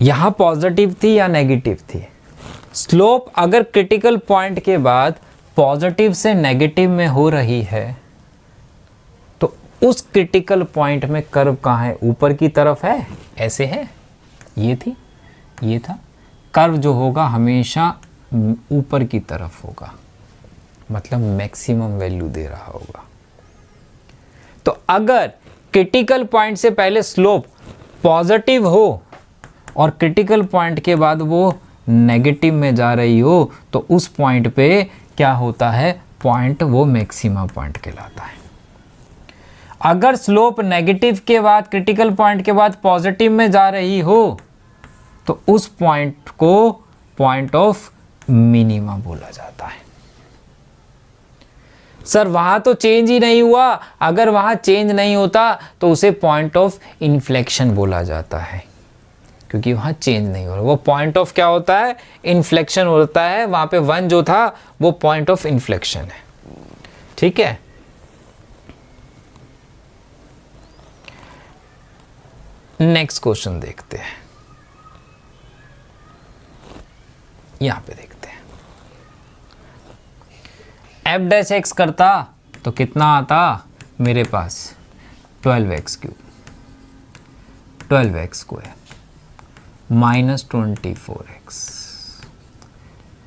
यहाँ पॉजिटिव थी या नेगेटिव थी, स्लोप अगर क्रिटिकल पॉइंट के बाद पॉजिटिव से नेगेटिव में हो रही है तो उस क्रिटिकल पॉइंट में कर्व कहाँ है, ऊपर की तरफ है, ऐसे है, ये थी, ये था। कर्व जो होगा हमेशा ऊपर की तरफ होगा, मतलब मैक्सिमम वैल्यू दे रहा होगा। तो अगर क्रिटिकल पॉइंट से पहले स्लोप पॉजिटिव हो और क्रिटिकल पॉइंट के बाद वो नेगेटिव में जा रही हो तो उस पॉइंट पे क्या होता है, पॉइंट वो मैक्सिमा पॉइंट कहलाता है। अगर स्लोप नेगेटिव के बाद क्रिटिकल पॉइंट के बाद पॉजिटिव में जा रही हो तो उस पॉइंट को पॉइंट ऑफ मिनिमा बोला जाता है। सर वहां तो चेंज ही नहीं हुआ, अगर वहां चेंज नहीं होता तो उसे पॉइंट ऑफ इन्फ्लेक्शन बोला जाता है, क्योंकि वहां चेंज नहीं हो रहा। वो पॉइंट ऑफ क्या होता है, इन्फ्लेक्शन होता है। वहां पे 1 जो था वो पॉइंट ऑफ इन्फ्लेक्शन है, ठीक है। नेक्स्ट क्वेश्चन देखते हैं, यहां पे देखते हैं। f' करता तो कितना आता मेरे पास, 12x cube, 12x square minus 24x,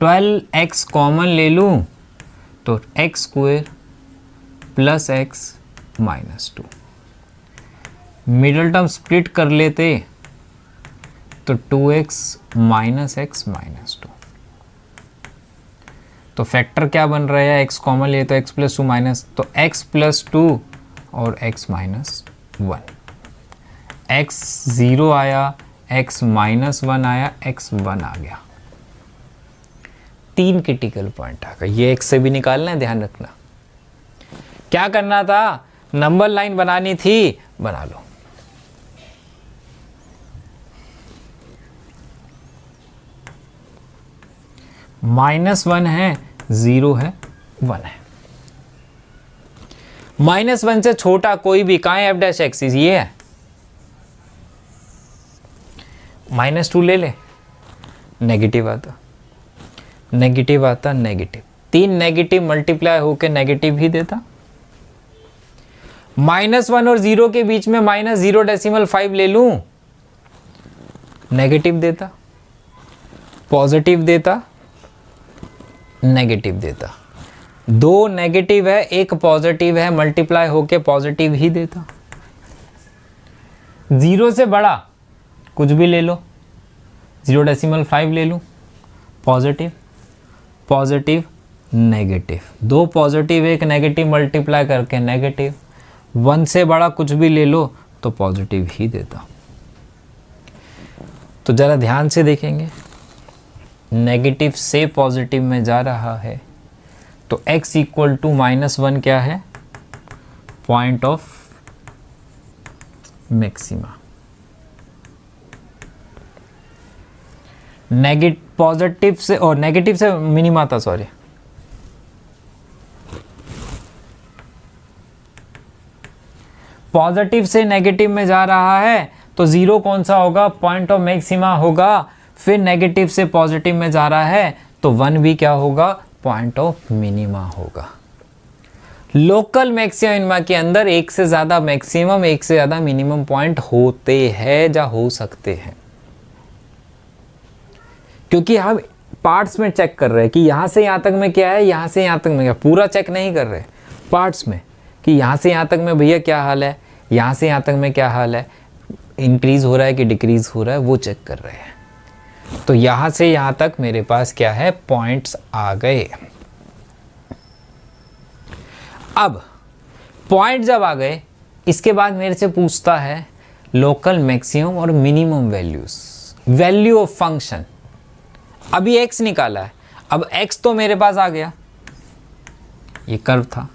12x common ले लूं तो x square plus x minus 2, middle term split कर लेते तो 2x माइनस एक्स माइनस 2। तो फैक्टर क्या बन रहा है, x कॉमन लिए तो x प्लस 2 माइनस, तो x प्लस 2 और x माइनस 1, x 0 आया, x माइनस 1 आया, x 1 आ गया। 3 क्रिटिकल पॉइंट आ गए। ये x से भी निकालना है, ध्यान रखना। क्या करना था, नंबर लाइन बनानी थी, बना लो। -1 है, 0 है, 1 है। -1 से छोटा कोई भी, कहाँ है एफ डैश एक्सिस, ये है, -2 ले ले, नेगेटिव आता, नेगेटिव आता, नेगेटिव, 3 नेगेटिव मल्टीप्लाई होके नेगेटिव ही देता। -1 और 0 के बीच में -0.5 ले लूं, नेगेटिव देता, पॉजिटिव देता, नेगेटिव देता। 2 नेगेटिव है, 1 पॉजिटिव है, मल्टीप्लाई होके पॉजिटिव ही देता। 0 से बड़ा कुछ भी ले लो, 0.5 ले लूं, positive, positive, negative, 2 positive 1 negative multiply करके नेगेटिव। 1 से बड़ा कुछ भी ले लो तो पॉजिटिव ही देता। तो जरा ध्यान से देखेंगे, नेगेटिव से पॉजिटिव में जा रहा है, तो x इक्वल टू -1 क्या है, पॉइंट ऑफ मैक्सिमा। पॉजिटिव से और नेगेटिव से मिनिमा था, सॉरी, पॉजिटिव से नेगेटिव में जा रहा है तो 0 कौन सा होगा, पॉइंट ऑफ मैक्सिमा होगा। फिर नेगेटिव से पॉजिटिव में जा रहा है तो 1 भी क्या होगा, पॉइंट ऑफ मिनिमा होगा। लोकल मैक्सिमम मिनिमा के अंदर एक से ज़्यादा मैक्सिमम, एक से ज़्यादा मिनिमम पॉइंट होते हैं या हो सकते हैं, क्योंकि हम पार्ट्स में चेक कर रहे हैं कि यहाँ से यहाँ तक में क्या है, यहाँ से यहाँ तक में क्या, पूरा चेक नहीं कर रहे पार्ट्स में कि यहाँ से यहाँ तक में भैया क्या हाल है, यहाँ से यहाँ तक में क्या हाल है, इंक्रीज़ हो रहा है कि डिक्रीज़ हो रहा है, वो चेक कर रहे हैं। तो यहाँ से यहाँ तक मेरे पास क्या है, पॉइंट्स आ गए। अब पॉइंट जब आ गए, इसके बाद मेरे से पूछता है लोकल मैक्सिमम और minimum values, value of function. अभी x निकाला है, अब x तो मेरे पास आ गया, ये कर्व था,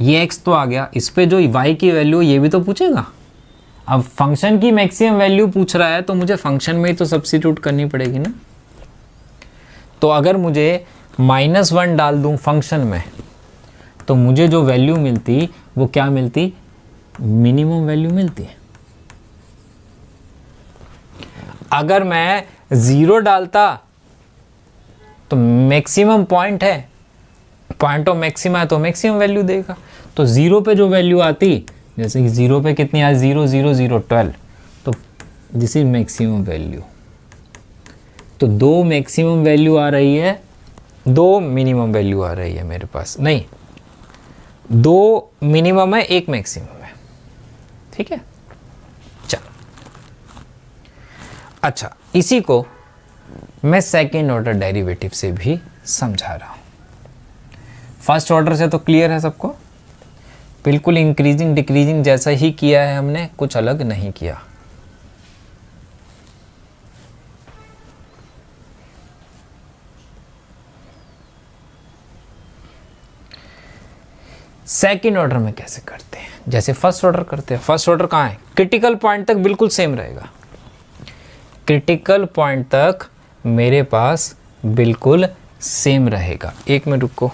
ये x तो आ गया, इस पे जो y की वैल्यू ये भी तो पूछेगा। अब फंक्शन की मैक्सिमम वैल्यू पूछ रहा है तो मुझे फंक्शन में ही तो सब्स्टिट्यूट करनी पड़ेगी ना। तो अगर मुझे -1 डाल दूं फंक्शन में तो मुझे जो वैल्यू मिलती वो क्या मिलती, मिनिमम वैल्यू मिलती है। अगर मैं 0 डालता तो मैक्सिमम पॉइंट है, पॉइंट ऑफ मैक्सिमा है तो मैक्सिमम वैल्यू देगा। तो 0 पे जो वैल्यू आती, जैसे कि 0 पे कितनी आई, 0 0 0 12, तो दिस इज मैक्सिमम वैल्यू। तो 2 मैक्सिमम वैल्यू आ रही है, 2 मिनिमम वैल्यू आ रही है मेरे पास, नहीं 2 मिनिमम है 1 मैक्सिमम है, ठीक है। चलो अच्छा, इसी को मैं सेकेंड ऑर्डर डेरिवेटिव से भी समझा रहा हूं। फर्स्ट ऑर्डर से तो क्लियर है सबको, बिल्कुल इंक्रीजिंग डिक्रीजिंग जैसा ही किया है हमने, कुछ अलग नहीं किया। सेकेंड ऑर्डर में कैसे करते हैं, जैसे फर्स्ट ऑर्डर करते हैं। फर्स्ट ऑर्डर कहाँ है, क्रिटिकल पॉइंट तक बिल्कुल सेम रहेगा, क्रिटिकल पॉइंट तक मेरे पास बिल्कुल सेम रहेगा। एक मिनट रुको,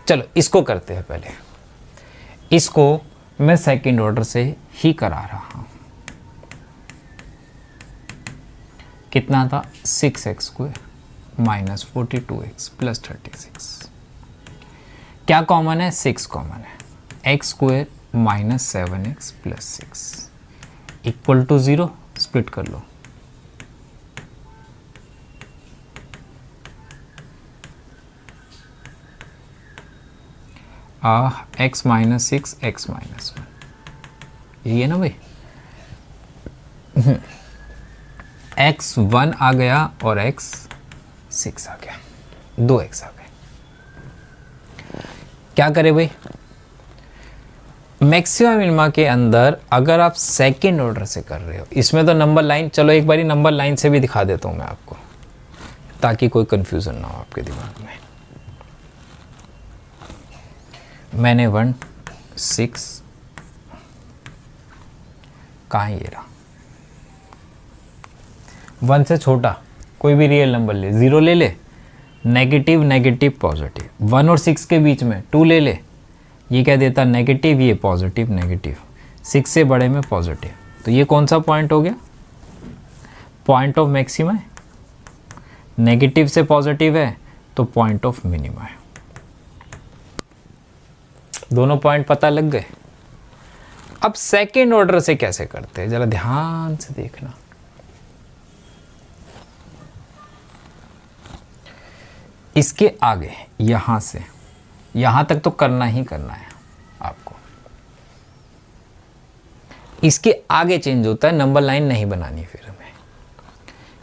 चलो इसको करते हैं पहले, इसको मैं सेकेंड ऑर्डर से ही करा रहा हूं। कितना था, 6x² - 42x + 36। क्या कॉमन है, 6 कॉमन है, x² - 7x + 6 equal to 0। Split कर लो, x - 6 x - 1, यही है ना भाई। x 1 आ गया और x 6 आ गया, 2x आ गए। क्या करें भाई, मैक्सिमम मिनिमा के अंदर अगर आप सेकेंड ऑर्डर से कर रहे हो, इसमें तो नंबर लाइन, चलो एक बारी नंबर लाइन से भी दिखा देता हूं मैं आपको, ताकि कोई कंफ्यूजन ना हो आपके दिमाग में। मैंने 1 6 कहाँ, ये रहा, 1 से छोटा कोई भी रियल नंबर ले, 0 ले ले, नेगेटिव नेगेटिव पॉजिटिव, 1 और 6 के बीच में 2 ले ले, ये क्या देता नेगेटिव, ये पॉजिटिव नेगेटिव, 6 से बड़े में पॉजिटिव। तो ये कौन सा पॉइंट हो गया, पॉइंट ऑफ मैक्सिमा है, नेगेटिव से पॉजिटिव है तो पॉइंट ऑफ मिनिमा है। दोनों पॉइंट पता लग गए। अब सेकेंड ऑर्डर से कैसे करते हैं जरा ध्यान से देखना। इसके आगे यहां से यहां तक तो करना ही करना है आपको, इसके आगे चेंज होता है, नंबर लाइन नहीं बनानी। फिर हमें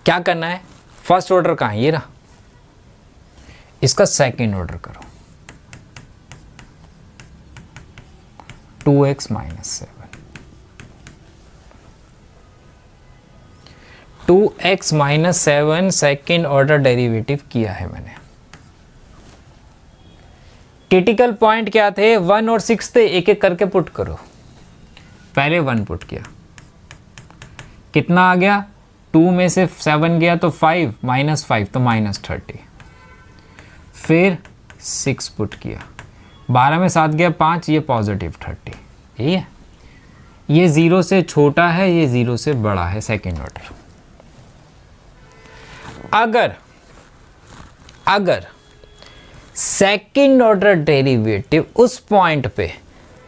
क्या करना है, फर्स्ट ऑर्डर कहां है, ये रहा, इसका सेकेंड ऑर्डर करो, 2x minus 7, 2x minus 7 second order derivative किया है मैंने। क्रिटिकल पॉइंट क्या थे, 1 और 6 थे, एक एक करके पुट करो। पहले 1 पुट किया, कितना आ गया, 2 में से 7 गया तो 5 माइनस 5 तो माइनस 30। फिर 6 पुट किया, 12 में 7 गया 5, ये पॉजिटिव 30। यही है, ये 0 से छोटा है, ये 0 से बड़ा है, सेकेंड ऑर्डर। अगर सेकेंड ऑर्डर डेरिवेटिव उस पॉइंट पे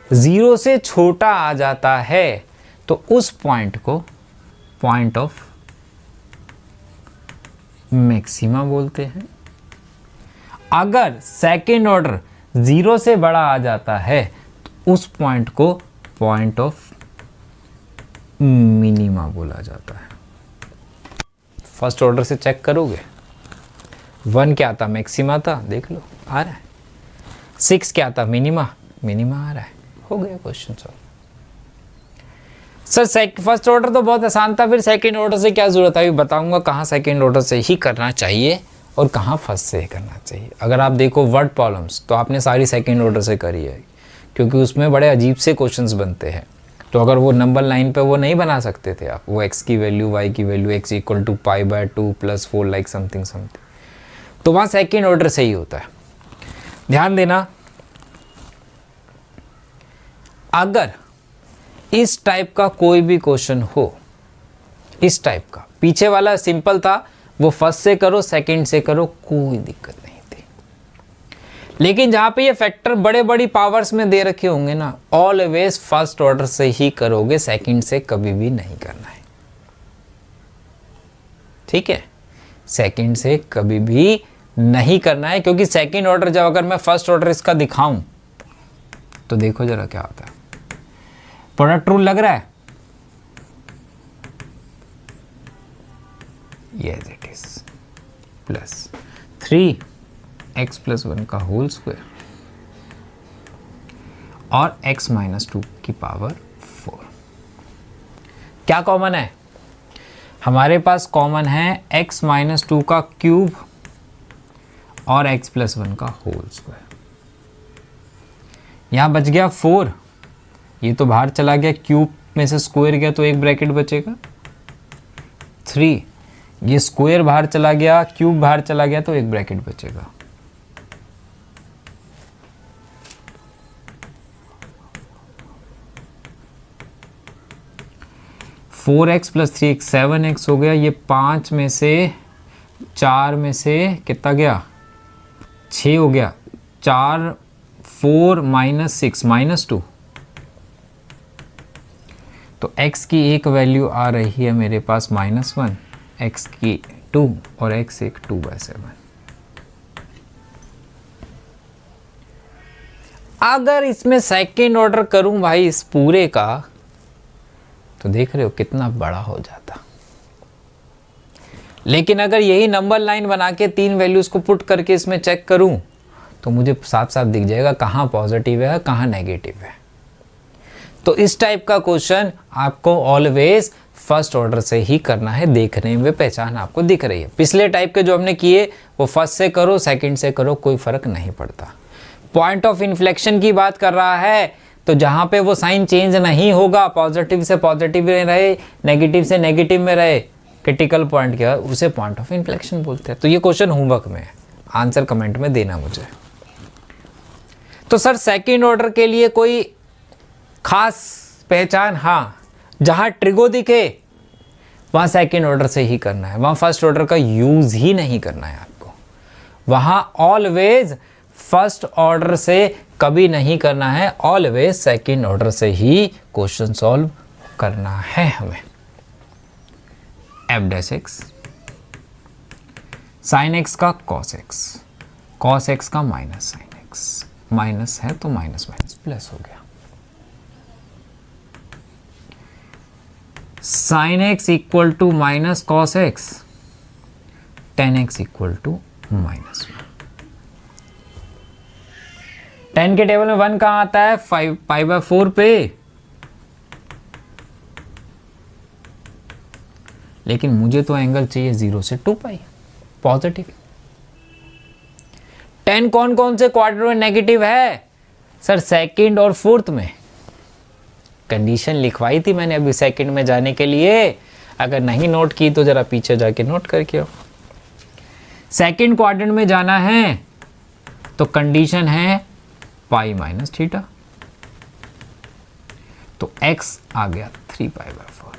0 से छोटा आ जाता है तो उस पॉइंट को पॉइंट ऑफ मैक्सिमा बोलते हैं। अगर सेकेंड ऑर्डर 0 से बड़ा आ जाता है तो उस पॉइंट को पॉइंट ऑफ मिनिमा बोला जाता है। फर्स्ट ऑर्डर से चेक करोगे, 1 क्या था, मैक्सिमा था, देख लो आ रहा है, 6 क्या था, मिनिमा, मिनिमा आ रहा है, हो गया question solve. Sir first order तो बहुत आसान था, फिर सेकंड ऑर्डर से क्या जरूरत है, अभी बताऊंगा कहाँ सेकंड ऑर्डर से ही करना चाहिए और कहाँ फर्स्ट से ही करना चाहिए। अगर आप देखो वर्ड प्रॉब्लम्स तो आपने सारी सेकंड ऑर्डर से करी है, क्योंकि उसमें बड़े अजीब से क्वेश्चंस बनते हैं। तो अगर वो नंबर लाइन पे वो नहीं बना सकते थे आप, वो x की वैल्यू y की value x equal to π/2 + 4 like something, तो वहाँ सेकेंड ऑर्डर से ही होता है। ध्यान देना, अगर इस टाइप का कोई भी क्वेश्चन हो, इस टाइप का, पीछे वाला सिंपल था, वो फर्स्ट से करो सेकंड से करो, कोई दिक्कत नहीं थी। लेकिन जहां पे ये फैक्टर बड़े बड़ी पावर्स में दे रखे होंगे ना, ऑलवेज फर्स्ट ऑर्डर से ही करोगे, सेकंड से कभी भी नहीं करना है, ठीक है, सेकंड से कभी भी नहीं करना है। क्योंकि सेकंड ऑर्डर जब अगर मैं फर्स्ट ऑर्डर इसका दिखाऊं तो देखो जरा क्या होता है, प्रोडक्ट रूल लग रहा है, yes it is, plus 3x + 1 का होल स्क्वायर और x - 2 की पावर 4। क्या कॉमन है हमारे पास, कॉमन है x - 2 का क्यूब और x + 1 का होल स्क्वायर। यहां बच गया 4, ये तो बाहर चला गया, क्यूब में से स्क्वायर गया तो एक ब्रैकेट बचेगा, 3, ये स्क्वायर बाहर चला गया, क्यूब बाहर चला गया तो एक ब्रैकेट बचेगा। Four x plus 3x 7x हो गया, ये 5 में से 4 में से कितना गया, 6 हो गया, 4 4 - 6 -2, तो x की एक वैल्यू आ रही है मेरे पास -1, x की 2 और x एक 2/7। अगर इसमें सेकेंड ऑर्डर करूं भाई इस पूरे का, तो देख रहे हो कितना बड़ा हो जाता। लेकिन अगर यही नंबर लाइन बना के 3 वैल्यूज को पुट करके इसमें चेक करूं तो मुझे साफ साफ दिख जाएगा कहाँ पॉजिटिव है कहाँ नेगेटिव है। तो इस टाइप का क्वेश्चन आपको ऑलवेज फर्स्ट ऑर्डर से ही करना है, देखने में पहचान आपको दिख रही है। पिछले टाइप के जो हमने किए वो फर्स्ट से करो सेकंड से करो, कोई फर्क नहीं पड़ता। पॉइंट ऑफ इन्फ्लेक्शन की बात कर रहा है तो जहां पे वो साइन चेंज नहीं होगा, पॉजिटिव से पॉजिटिव में रहे, नेगेटिव से नेगेटिव में रहे, क्रिटिकल पॉइंट क्या, उसे पॉइंट ऑफ इन्फ्लेक्शन बोलते हैं। तो ये क्वेश्चन होमवर्क में है, आंसर कमेंट में देना मुझे। तो सर सेकंड ऑर्डर के लिए कोई खास पहचान? हाँ, जहां ट्रिगो दिखे वहां सेकंड ऑर्डर से ही करना है, वहां फर्स्ट ऑर्डर का यूज ही नहीं करना है आपको। वहां ऑलवेज फर्स्ट ऑर्डर से कभी नहीं करना है, ऑलवेज सेकंड ऑर्डर से ही क्वेश्चन सॉल्व करना है हमें। F dash x sine x का कॉस एक्स, कॉस एक्स का माइनस साइन एक्स, माइनस है तो माइनस माइनस प्लस हो गया। Sine x equal to minus cos x, tan x equal to minus 10 के टेबल में 1 कहां आता है? 5 पाई/4 पे। लेकिन मुझे तो एंगल चाहिए 0 से 2 पाई पॉजिटिव। 10 कौन कौन से क्वार्टर में नेगेटिव है? सर सेकंड और फोर्थ में। कंडीशन लिखवाई थी मैंने अभी सेकंड में जाने के लिए, अगर नहीं नोट की तो जरा पीछे जाके नोट करके आओ। सेकंड क्वाड्रेंट में जाना है तो कंडीशन है पाई माइनस थीटा, तो x आ गया 3 पाई/4।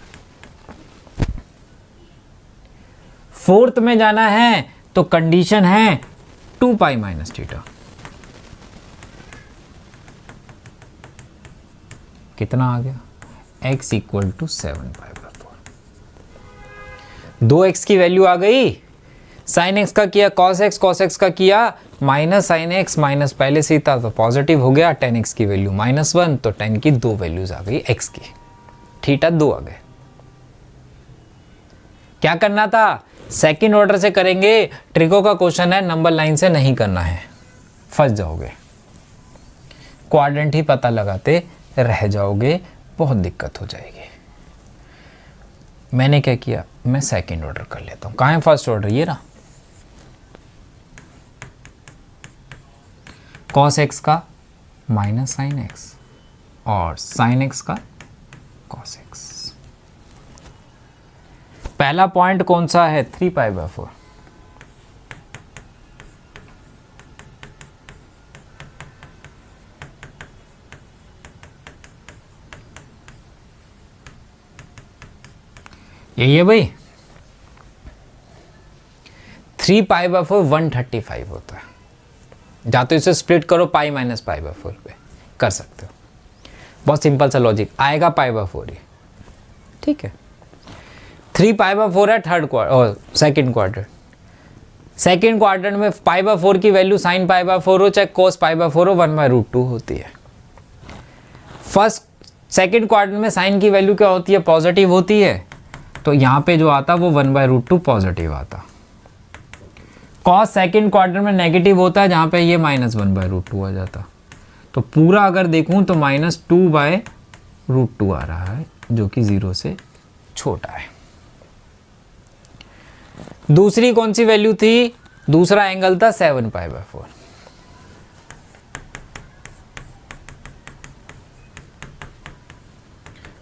फोर्थ में जाना है तो कंडीशन है 2 पाई माइनस थीटा। कितना आ गया? x equal to 7 पाई/4। 2x की वैल्यू आ गई। साइन एक्स का किया cos x का किया माइनस साइन एक्स, माइनस पहले से ही था तो पॉजिटिव हो गया। 10x की वैल्यू -1 तो 10 की 2 वैल्यूज आ गई x की, थीटा 2 आ गए। क्या करना था? सेकंड ऑर्डर से करेंगे। ट्रिको का क्वेश्चन है, नंबर लाइन से नहीं करना है, फंस जाओगे, क्वाड्रेंट ही पता लगाते रह जाओगे, बहुत दिक्कत हो जाएगी। मैंने क्या किया? मैं सेकंड ऑर्डर कर लेता हूं। कहां है फर्स्ट ऑर्डर? ये रहा। cos x का माइनस साइन एक्स और साइन एक्स का cos x। पहला पॉइंट कौन सा है? 3 पाई/4। यही है भाई। 3 पाई/4 135 होता है। या तो इसे स्प्लिट करो पाई माइनस पाई/4 पे, कर सकते हो। बहुत सिंपल सा लॉजिक आएगा, पाई/4 ही, ठीक है। 3 पाई/4 है third quadrant, second quadrant. Second quadrant में पाई/4 की वैल्यू साइन पाई/4 हो चाहे कोस पाई/4 हो, 1/√2 होती है। सेकंड क्वाड्रेंट में साइन की वैल्यू क्या होती है? पॉजिटिव होती है, तो यहां पे जो आता वो 1/√2 पॉजिटिव आता। कॉस सेकंड क्वाड्रेंट में नेगेटिव होता है, जहां पे ये -1/√2 आ जाता। तो पूरा अगर देखूं तो -2/√2 आ रहा है, जो कि 0 से छोटा है। दूसरी कौन सी वैल्यू थी? दूसरा एंगल था 7 पाई/4।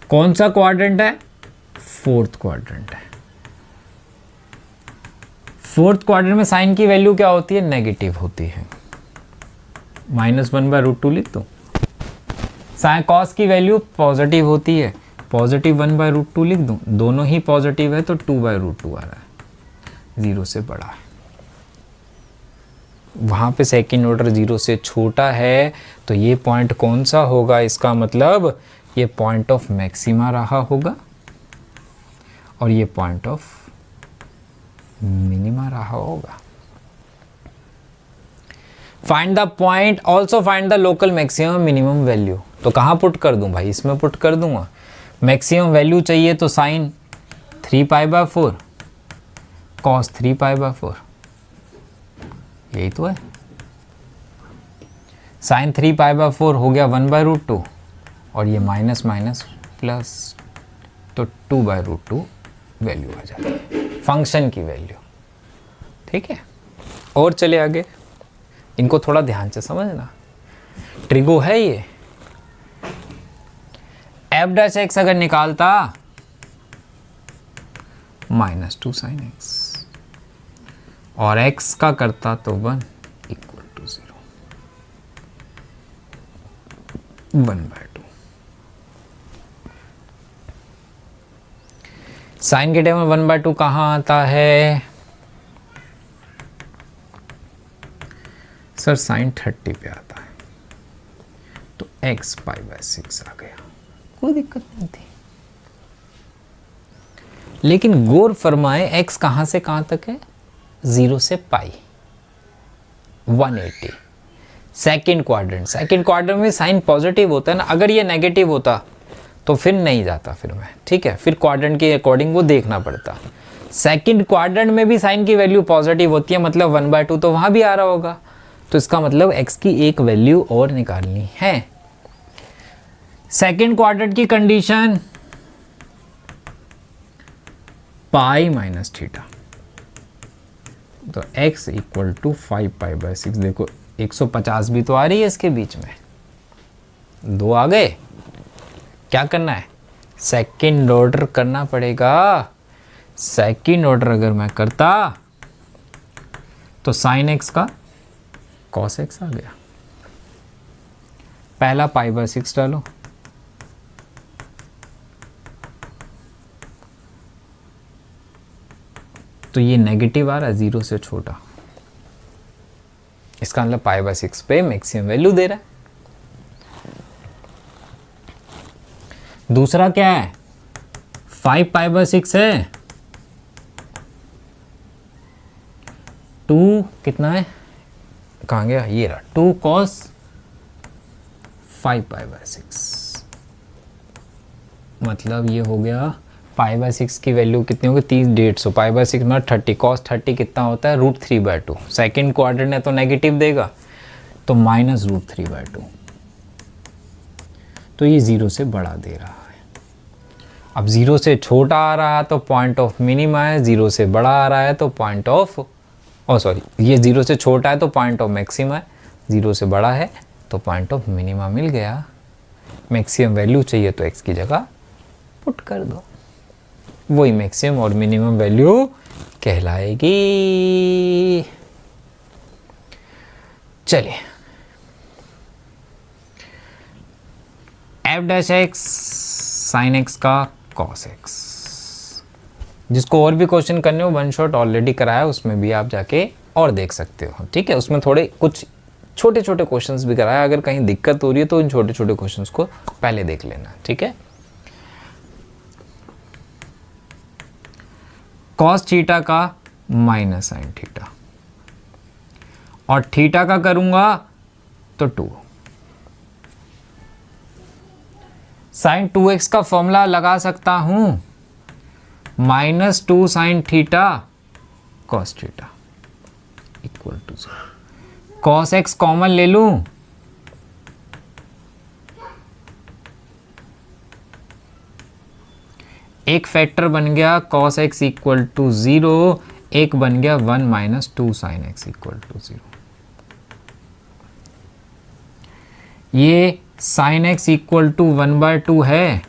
कौन सा क्वाड्रेंट है? फोर्थ क्वाड्रेंट है। फोर्थ क्वाड्रेंट में साइन की वैल्यू क्या होती है? नेगेटिव होती है, -1/√2 लिख दो। साइन कॉस की वैल्यू पॉजिटिव होती है, पॉजिटिव 1/√2 लिख दूं। दोनों ही पॉजिटिव है तो 2/√2 आ रहा है, 0 से बड़ा है। वहां पे सेकंड ऑर्डर 0 से छोटा है, तो ये पॉइंट कौन सा होगा? इसका मतलब ये पॉइंट ऑफ मैक्सिमा रहा होगा और ये पॉइंट ऑफ मिनिमा रहा होगा। Find the point, also find the local maximum minimum value. तो कहां पुट कर दूं भाई? इसमें पुट कर दूंगा। मैक्सिमम वैल्यू चाहिए तो साइन 3 पाई/4 कॉस 3 पाई/4, यही तो है। साइन 3 पाई/4 हो गया 1/√2 और ये माइनस माइनस प्लस, तो 2/√2 वैल्यू आ जाती है, फंक्शन की वैल्यू, ठीक है। और चले आगे, इनको थोड़ा ध्यान से समझना। ट्रिगो है ये। f' अगर निकालता -2 साइन एक्स और x का करता तो 1 = 0। 1/2। साइन के टेबल 1/2 कहाँ आता है सर? साइन 30 पे आता है, तो x π/6 आ गया, कोई दिक्कत नहीं थी। लेकिन गौर फरमाए x कहां से कहां तक है? 0 से पाई, 180। सेकेंड क्वाड्रेंट में साइन पॉजिटिव होता है ना, अगर ये नेगेटिव होता तो फिर नहीं जाता फिर मैं, ठीक है, फिर क्वाड्रेंट के अकॉर्डिंग वो देखना पड़ता। सेकेंड क्वाड्रेंट में भी साइन की वैल्यू पॉजिटिव होती है, मतलब 1/2 तो वहां भी आ रहा होगा, तो इसका मतलब x की एक वैल्यू और निकालनी है। सेकेंड क्वाड्रेंट की कंडीशन पाई माइनस थीटा, तो x इक्वल टू 5π/6। देखो 150 भी तो आ रही है इसके बीच में, 2 आ गए। क्या करना है? सेकेंड ऑर्डर करना पड़ेगा। सेकेंड ऑर्डर अगर मैं करता तो साइन x का कॉस x आ गया। पहला π/6 डालो, तो ये नेगेटिव आ रहा है 0 से छोटा, इसका मतलब π/6 पे मैक्सिमम वैल्यू दे रहा है। दूसरा क्या है? 5π/6 है, 2 कितना है, कहाँ गया, ये रहा 2 cos 5π/6, मतलब ये हो गया π/6 की वैल्यू कितनी होगी? 150। π/6 में 30, cos 30 कितना होता है? √3/2। सेकेंड क्वाड्रेंट है तो नेगेटिव देगा, तो -√3/2, तो ये 0 से बड़ा दे रहा है। अब 0 से छोटा आ रहा है तो पॉइंट ऑफ मिनिमा है, 0 से बड़ा आ रहा है तो पॉइंट ऑफ ये 0 से छोटा है तो पॉइंट ऑफ मैक्सिमा है, 0 से बड़ा है तो पॉइंट ऑफ मिनिमा मिल गया। मैक्सिमम वैल्यू चाहिए तो x की जगह पुट कर दो, वही मैक्सिमम और मिनिमम वैल्यू कहलाएगी। चलिए, f'(x) sin x का cos x, जिसको और भी क्वेश्चन करने हो वन शॉट ऑलरेडी कराया, उसमें भी आप जाके और देख सकते हो, ठीक है। उसमें थोड़े कुछ छोटे छोटे क्वेश्चंस भी कराया, अगर कहीं दिक्कत हो रही है तो इन छोटे छोटे क्वेश्चंस को पहले देख लेना, ठीक है। cos थीटा का माइनस साइन थीटा, और थीटा का करूंगा तो 2। साइन 2x का फॉर्मूला लगा सकता हूं, -2 साइन थीटा cos थीटा equal to 0। cos x common ले लूं, एक फैक्टर बन गया cos x इक्वल टू 0, एक बन गया 1 - 2 साइन x इक्वल टू 0। ये साइन x इक्वल टू 1/2 है,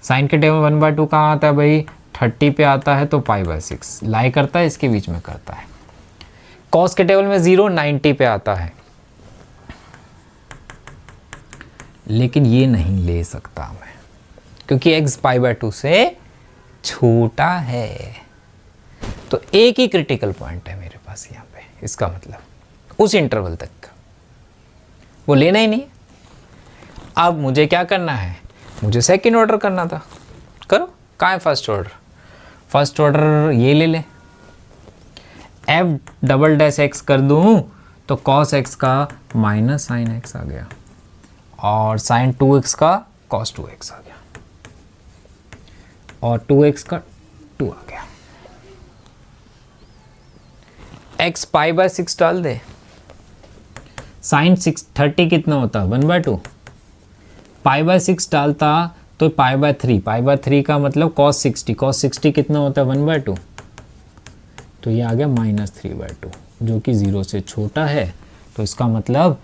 साइन के टेबल 1/2 कहाँ आता है भाई? 30 पे आता है, तो π/6 लाई करता है, इसके बीच में करता है। cos के टेबल में 0 90 पे आता है, लेकिन ये नहीं ले सकता मैं, क्योंकि x π/2 से छोटा है। तो एक ही क्रिटिकल पॉइंट है मेरे पास यहाँ पे, इसका मतलब उस इंटरवल तक का वो लेना ही नहीं। अब मुझे क्या करना है? मुझे सेकंड ऑर्डर करना था, करो। कहाँ है फर्स्ट ऑर्डर? फर्स्ट ऑर्डर ये ले ले, f'(x) कर दूं तो cos x का माइनस साइन x आ गया, और साइन 2x का cos 2x आ गया, और 2x का 2 आ गया। x π/6 डाल दे, साइन 30 कितना होता? 1/2। π/6 डालता तो π/3 का मतलब cos 60 कितना होता है? 1/2। तो ये आ गया -3/2, जो कि 0 से छोटा है, तो इसका मतलब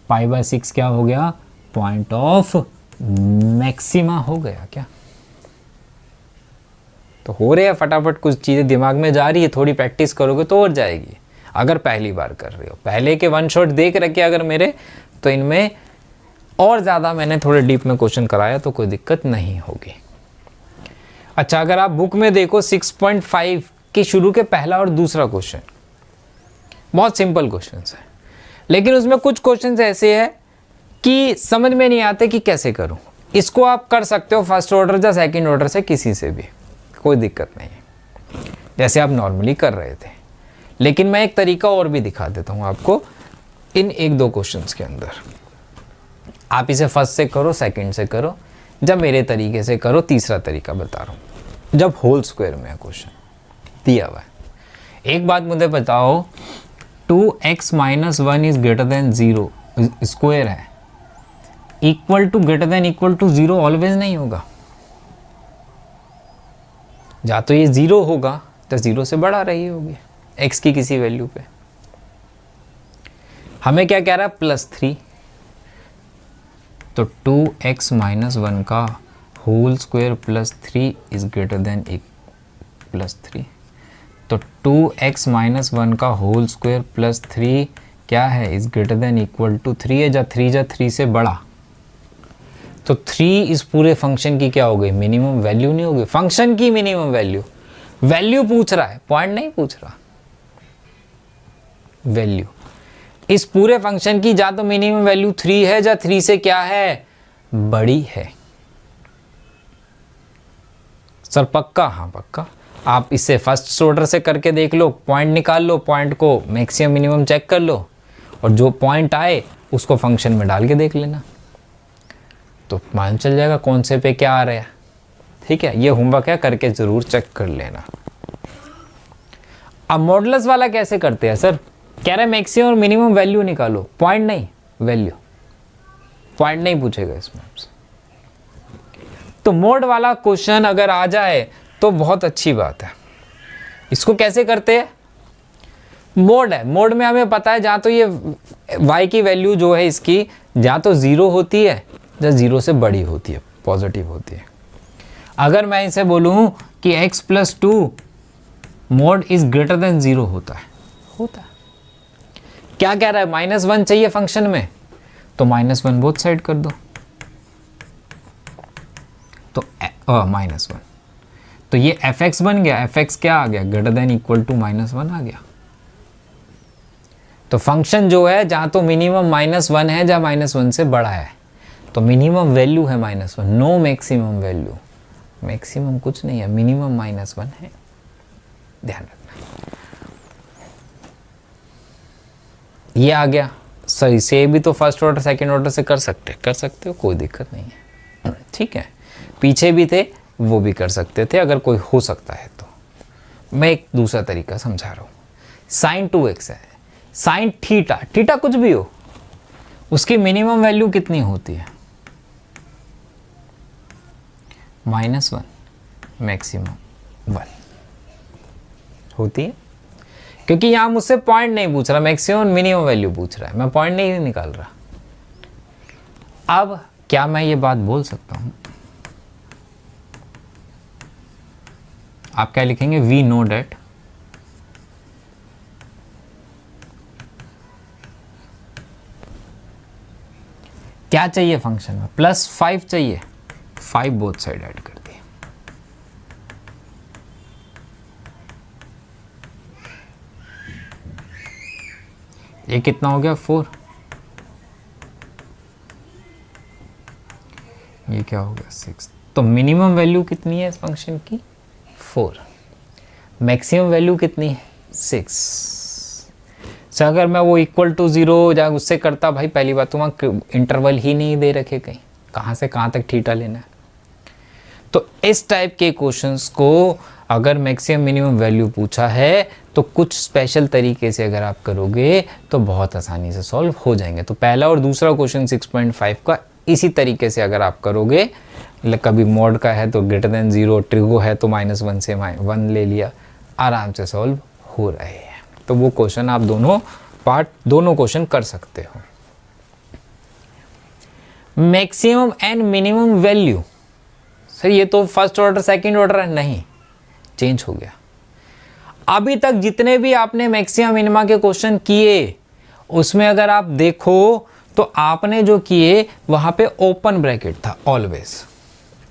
π/6 क्या हो गया? पॉइंट ऑफ मैक्सिमा हो गया क्या? तो हो रहे हैं फटाफट, कुछ चीज़ें दिमाग में जा रही है, थोड़ी प्रैक्टिस करोगे तो और जाएगी। अगर पहली बार कर रहे हो, पहले के वन शॉट देख रखे अगर मेरे, तो इनमें और ज़्यादा मैंने थोड़े डीप में क्वेश्चन कराया तो कोई दिक्कत नहीं होगी। अच्छा, अगर आप बुक में देखो 6.5 के शुरू के पहला और दूसरा क्वेश्चन बहुत सिंपल क्वेश्चन है, लेकिन उसमें कुछ क्वेश्चन ऐसे हैं कि समझ में नहीं आते कि कैसे करूं। इसको आप कर सकते हो फर्स्ट ऑर्डर या सेकंड ऑर्डर से, किसी से भी कोई दिक्कत नहीं है, जैसे आप नॉर्मली कर रहे थे। लेकिन मैं एक तरीका और भी दिखा देता हूं आपको इन एक दो क्वेश्चंस के अंदर। आप इसे फर्स्ट से करो, सेकंड से करो, जब मेरे तरीके से करो, तीसरा तरीका बता रहा हूं जब होल स्क्वायर में है क्वेश्चन दिया हुआ है। एक बात मुझे बताओ, 2x - 1 is greater than 0 square है, equal to greater than equal to 0 always नहीं होगा। या तो ये 0 होगा तो 0 से बड़ा रही होगी x की किसी वैल्यू पे। हमें क्या कह रहा है, +3, तो 2x - 1 का whole square +3 is greater than +3। तो 2x - 1 का होल स्क्वायर +3 क्या है, is greater than equal to 3 है, या 3 से बड़ा। तो 3 इस पूरे फंक्शन की क्या हो गई, मिनिमम वैल्यू नहीं होगी, फंक्शन की मिनिमम वैल्यू पूछ रहा है, पॉइंट नहीं पूछ रहा, वैल्यू इस पूरे फंक्शन की या तो मिनिमम वैल्यू 3 है, या 3 से क्या है, बड़ी है। सर पक्का? हाँ पक्का। आप इसे फर्स्ट ऑर्डर से करके देख लो, पॉइंट निकाल लो, पॉइंट को मैक्सिमम मिनिमम चेक कर लो, और जो पॉइंट आए उसको फंक्शन में डाल के देख लेना, तो मान चल जाएगा कौन से पे क्या आ रहा है। ठीक है, ये होमवर्क है, करके जरूर चेक कर लेना। अब मॉडुलस वाला कैसे करते हैं सर, कह रहे हैं मैक्सिमम और मिनिमम वैल्यू निकालो, पॉइंट नहीं, वैल्यू। पॉइंट नहीं पूछेगा इसमें आपसे। तो मोड वाला क्वेश्चन अगर आ जाए तो बहुत अच्छी बात है। इसको कैसे करते हैं, मोड है, मोड में हमें पता है जहाँ तो ये y की वैल्यू जो है इसकी जहाँ तो 0 होती है या 0 से बड़ी होती है, पॉजिटिव होती है। अगर मैं इसे बोलूँ कि x + 2 mode is greater than 0 होता है क्या कह रहा है, -1 चाहिए फंक्शन में, तो -1 बोथ साइड कर दो, तो -1, तो ये fx बन गया, fx क्या आ गया, ग्रेटर देन इक्वल टू -1 आ गया। तो फंक्शन जो है जहाँ तो मिनिमम -1 है या -1 से बड़ा है, तो मिनिमम वैल्यू है -1, नो मैक्सिमम वैल्यू, मैक्सिमम कुछ नहीं है, मिनिमम -1 है, ध्यान रखना। ये आ गया। सर इसे भी तो फर्स्ट ऑर्डर सेकंड ऑर्डर से कर सकते हो, कोई दिक्कत नहीं है। ठीक है, पीछे भी थे वो भी कर सकते थे, अगर कोई हो सकता है तो। मैं एक दूसरा तरीका समझा रहा हूँ, sin 2x है, sin थीटा कुछ भी हो, उसकी मिनिमम वैल्यू कितनी होती है, -1, मैक्सिमम 1 होती है, क्योंकि यहां मुझसे पॉइंट नहीं पूछ रहा, मैक्सिमम मिनिमम वैल्यू पूछ रहा है, मैं पॉइंट नहीं निकाल रहा। अब क्या मैं ये बात बोल सकता हूं, आप क्या लिखेंगे, वी नो डेट क्या चाहिए फंक्शन में, +5 चाहिए, 5 बोथ साइड ऐड कर दिए। ये कितना हो गया, 4, ये क्या हो गया, 6। तो मिनिमम वैल्यू कितनी है इस फंक्शन की, 4, मैक्सिमम वैल्यू कितनी है, 6। तो अगर मैं वो इक्वल टू 0 या उससे करता, भाई पहली बात तो वहाँ इंटरवल ही नहीं दे रखे, कहीं कहाँ से कहाँ तक थीटा लेना है। तो इस टाइप के क्वेश्चंस को अगर मैक्सिमम मिनिमम वैल्यू पूछा है तो कुछ स्पेशल तरीके से अगर आप करोगे तो बहुत आसानी से सॉल्व हो जाएंगे। तो पहला और दूसरा क्वेश्चन 6.5 का इसी तरीके से अगर आप करोगे, कभी मॉड का है तो ग्रेटर देन 0, ट्रिगो है तो -1 से 1 ले लिया, आराम से सॉल्व हो रहे हैं। तो वो क्वेश्चन आप दोनों क्वेश्चन कर सकते हो। Maximum and minimum value, sir ये तो फर्स्ट ऑर्डर सेकंड ऑर्डर है, नहीं, चेंज हो गया। अभी तक जितने भी आपने मैक्सिमम मिनिमा के क्वेश्चन किए उसमें अगर आप देखो तो आपने जो किए वहां पे ओपन ब्रैकेट था ऑलवेज,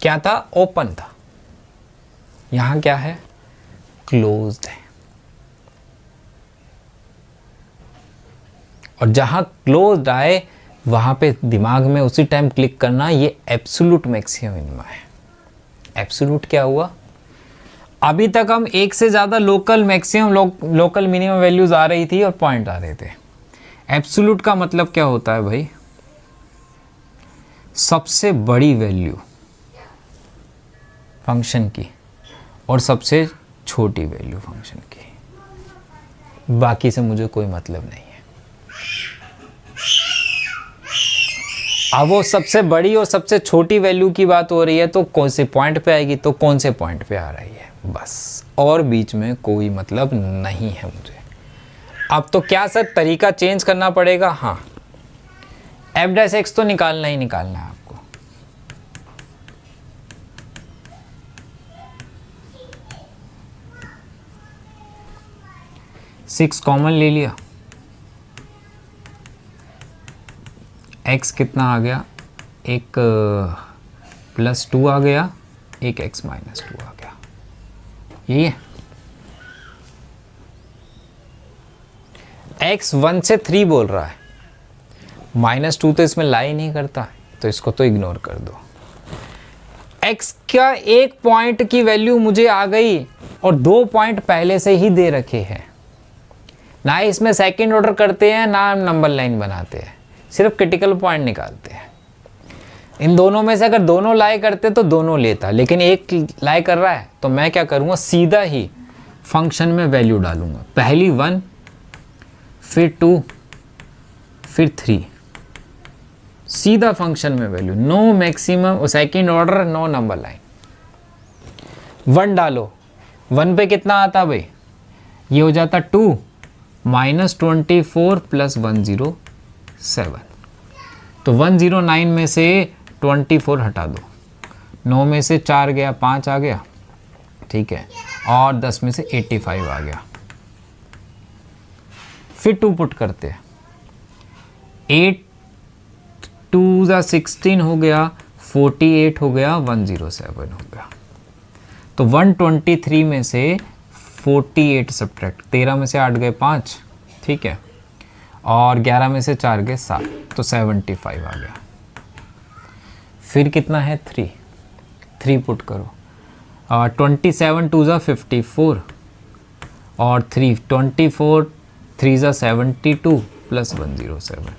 क्या था, ओपन था। यहां क्या है, क्लोज्ड है। और जहां क्लोज्ड आए वहां पे दिमाग में उसी टाइम क्लिक करना, ये एब्सोल्यूट मैक्सिमम मिनिमम है। एब्सोल्यूट क्या हुआ, अभी तक हम एक से ज्यादा local maximum local minimum values आ रही थी और पॉइंट आ रहे थे। एब्सोल्यूट का मतलब क्या होता है भाई, सबसे बड़ी वैल्यू फंक्शन की और सबसे छोटी वैल्यू फंक्शन की, बाकी से मुझे कोई मतलब नहीं है। अब वो सबसे बड़ी और सबसे छोटी वैल्यू की बात हो रही है तो कौन से पॉइंट पे आएगी, तो कौन से पॉइंट पे आ रही है, बस, और बीच में कोई मतलब नहीं है मुझे। अब तो क्या सर तरीका चेंज करना पड़ेगा, हाँ, f' तो निकालना ही निकालना है आपको। सिक्स कॉमन ले लिया, x कितना आ गया, एक +2 आ गया, एक x - 2 आ गया, यही है। x 1 से 3 बोल रहा है, -2 तो इसमें ला ही नहीं करता, तो इसको तो इग्नोर कर दो। x का एक पॉइंट की वैल्यू मुझे आ गई और 2 पॉइंट पहले से ही दे रखे हैं, ना इसमें सेकंड ऑर्डर करते हैं ना नंबर लाइन बनाते हैं, सिर्फ क्रिटिकल पॉइंट निकालते हैं। इन दोनों में से अगर दोनों लाई करते तो दोनों लेता, लेकिन एक लाई कर रहा है तो मैं क्या करूँगा, सीधा ही फंक्शन में वैल्यू डालूंगा, पहली 1, फिर 2, फिर 3, सीधा फंक्शन में value, no maximum second order, no number line. 1 डालो, 1 पे कितना आता भाई, ये हो जाता 2 -24 + 107, तो 109 में से 24 हटा दो, 9 में से 4 गया, 5 आ गया, ठीक है, और 10 में से 85 आ गया। फिर 2 पुट करते हैं, 8 2 16 हो गया, 48 हो गया, 107 हो गया। तो 123 में से 48 सब्ट्रैक्ट, 13 में से 8 गए 5, ठीक है, और 11 में से 4 गए 7, तो 75 आ गया। फिर कितना है, 3 पुट करो, 27 2 54 और 3 24 3 72 + 107,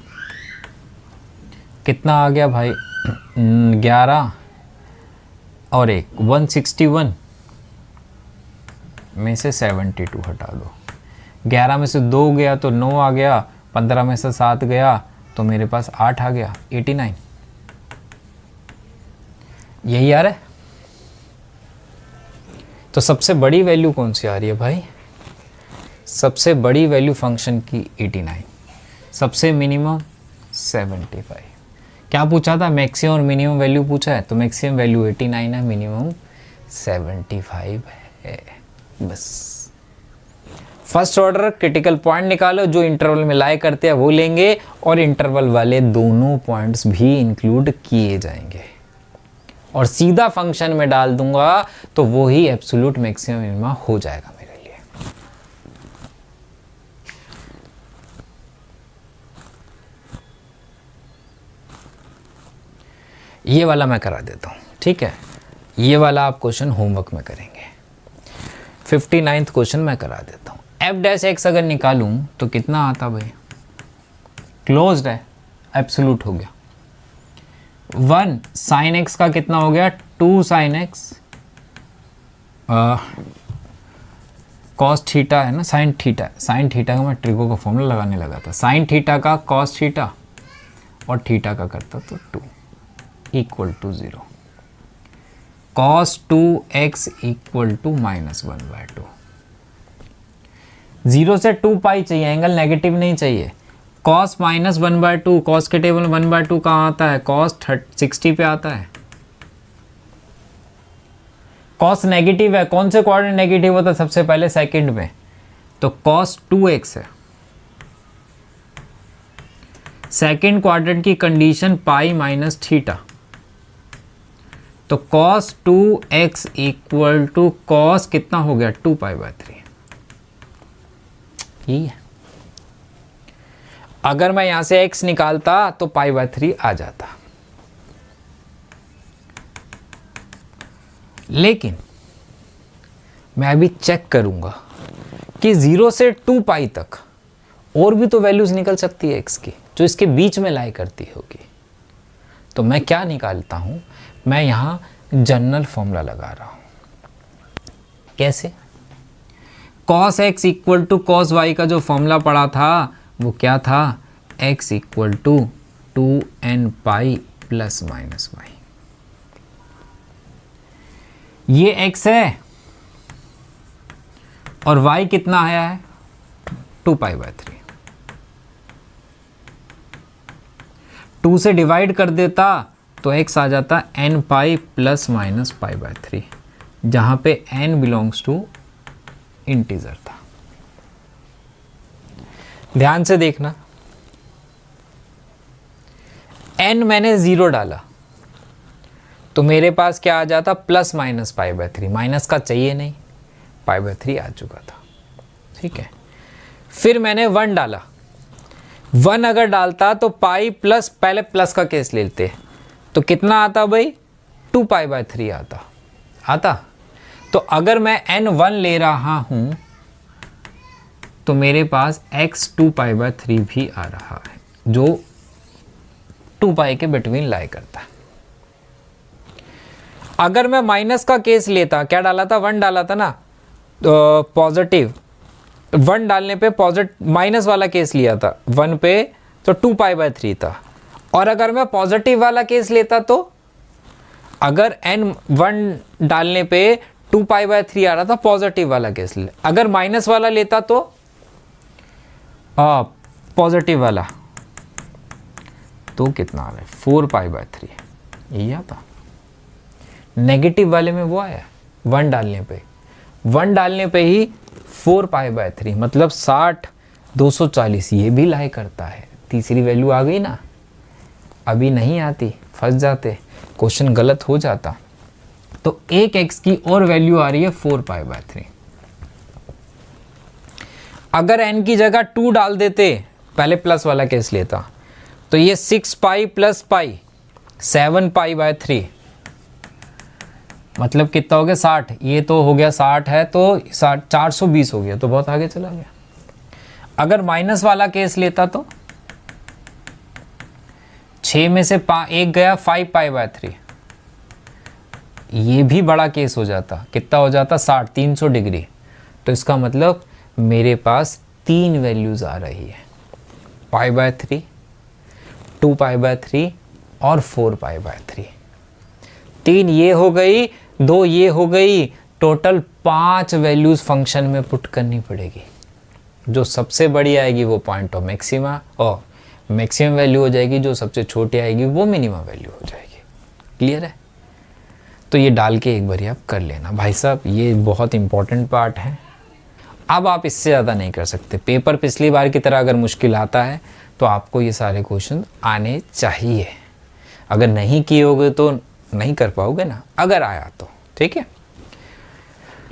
कितना आ गया भाई, 11 और 1 161 में से 72 हटा दो, 11 में से 2 गया तो 9 आ गया, 15 में से 7 गया तो मेरे पास 8 आ गया, 89, यही आ रहा है। तो सबसे बड़ी वैल्यू कौन सी आ रही है भाई, सबसे बड़ी वैल्यू फंक्शन की 89, सबसे मिनिमम 75। क्या पूछा था, मैक्सिमम और मिनिमम वैल्यू पूछा है, तो मैक्सिमम वैल्यू 89 है, मिनिमम 75 है, बस। फर्स्ट ऑर्डर क्रिटिकल पॉइंट निकालो, जो इंटरवल में लाई करते हैं वो लेंगे, और इंटरवल वाले दोनों पॉइंट्स भी इंक्लूड किए जाएंगे, और सीधा फंक्शन में डाल दूंगा तो वो ही एब्सोल्यूट मैक्सिमम मिनिमम हो जाएगा मेरे लिए। ये वाला मैं करा देता हूँ, ठीक है, ये वाला आप क्वेश्चन होमवर्क में करेंगे। 59th क्वेश्चन मैं करा देता हूँ। f' अगर निकालूं तो कितना आता भाई, क्लोज्ड है, एब्सोल्यूट हो गया। 1 sin x का कितना हो गया, 2 sin x cos थीटा है ना, sin थीटा का मैं ट्रिगो का फॉर्मूला लगाने लगा था, sin थीटा का cos थीटा और थीटा का करता तो 2 = 0, cos 2x = -1/2। 0 से 2 पाई चाहिए, एंगल नेगेटिव नहीं चाहिए। cos -1/2, cos के टेबल में 1/2 कहाँ आता है, cos 60 पे आता है। cos नेगेटिव है, कौन से क्वाड्रेंट नेगेटिव होता है सबसे पहले, सेकंड में, तो cos 2x है। सेकेंड क्वाड्रेंट की कंडीशन पाई माइनस थीटा, तो cos 2x equal to cos कितना हो गया 2π/3। यही है। अगर मैं यहां से x निकालता तो π/3 आ जाता, लेकिन मैं अभी चेक करूंगा कि 0 से 2π तक और भी तो वैल्यूज निकल सकती है x की, जो इसके बीच में लाई करती होगी। तो मैं क्या निकालता हूं, मैं यहां जनरल फॉर्मूला लगा रहा हूं। कैसे? cos x equal to cos y का जो फॉर्मूला पड़ा था वो क्या था, x equal to 2nπ plus minus y। ये x है और y कितना आया है 2π/3। 2 से डिवाइड कर देता तो x आ जाता nπ प्लस माइनस π/3, जहां पे n बिलोंग्स टू इंटीजर था। ध्यान से देखना, n मैंने 0 डाला तो मेरे पास क्या आ जाता प्लस माइनस π/3, माइनस का चाहिए नहीं, π/3 आ चुका था। ठीक है, फिर मैंने 1 डाला, 1 अगर डालता तो पाई प्लस, पहले प्लस का केस लेते तो कितना आता भाई 2π/3 आता। तो अगर मैं n1 ले रहा हूं तो मेरे पास x 2π/3 भी आ रहा है, जो 2π के बिटवीन लाई करता है। अगर मैं माइनस का केस लेता, क्या डाला था 1 डाला था ना, तो पॉजिटिव 1 डालने पे पॉजिटिव माइनस वाला केस लिया था 1 पे, तो 2π/3 था। और अगर मैं पॉजिटिव वाला केस लेता तो अगर n1 डालने पे 2π/3 आ रहा था, पॉजिटिव वाला केस ले। अगर माइनस वाला लेता तो पॉजिटिव वाला, तो कितना आ रहा है 4π/3, यही आता। नेगेटिव वाले में वो आया 1 डालने पे ही 4π/3, मतलब 60 240, ये भी लाई करता है। तीसरी वैल्यू आ गई ना, अभी नहीं आती, फंस जाते, क्वेश्चन गलत हो जाता। तो एक x की और वैल्यू आ रही है 4π/3। अगर n की जगह 2 डाल देते, पहले प्लस वाला केस लेता, तो ये 6π प्लस पाई 7π/3, मतलब कितना हो गया 60। ये तो हो गया 60 है तो 60 420 हो गया, तो बहुत आगे चला गया। अगर माइनस वाला केस लेता तो 6 में से 1 गया 5π/3, ये भी बड़ा केस हो जाता, कितना हो जाता 60 300 डिग्री। तो इसका मतलब मेरे पास 3 वैल्यूज आ रही है, π/3, 2π/3 और 4π/3। 3 ये हो गई, 2 ये हो गई, टोटल 5 वैल्यूज फंक्शन में पुट करनी पड़ेगी। जो सबसे बड़ी आएगी वो पॉइंट ऑफ मैक्सिमा, और मैक्सिमम वैल्यू हो जाएगी, जो सबसे छोटी आएगी वो मिनिमम वैल्यू हो जाएगी। क्लियर है? तो ये डाल के एक बार आप कर लेना भाई साहब, ये बहुत इंपॉर्टेंट पार्ट है। अब आप इससे ज़्यादा नहीं कर सकते। पेपर पिछली बार की तरह अगर मुश्किल आता है तो आपको ये सारे क्वेश्चन आने चाहिए। अगर नहीं किए होगे तो नहीं कर पाओगे ना, अगर आया तो। ठीक है।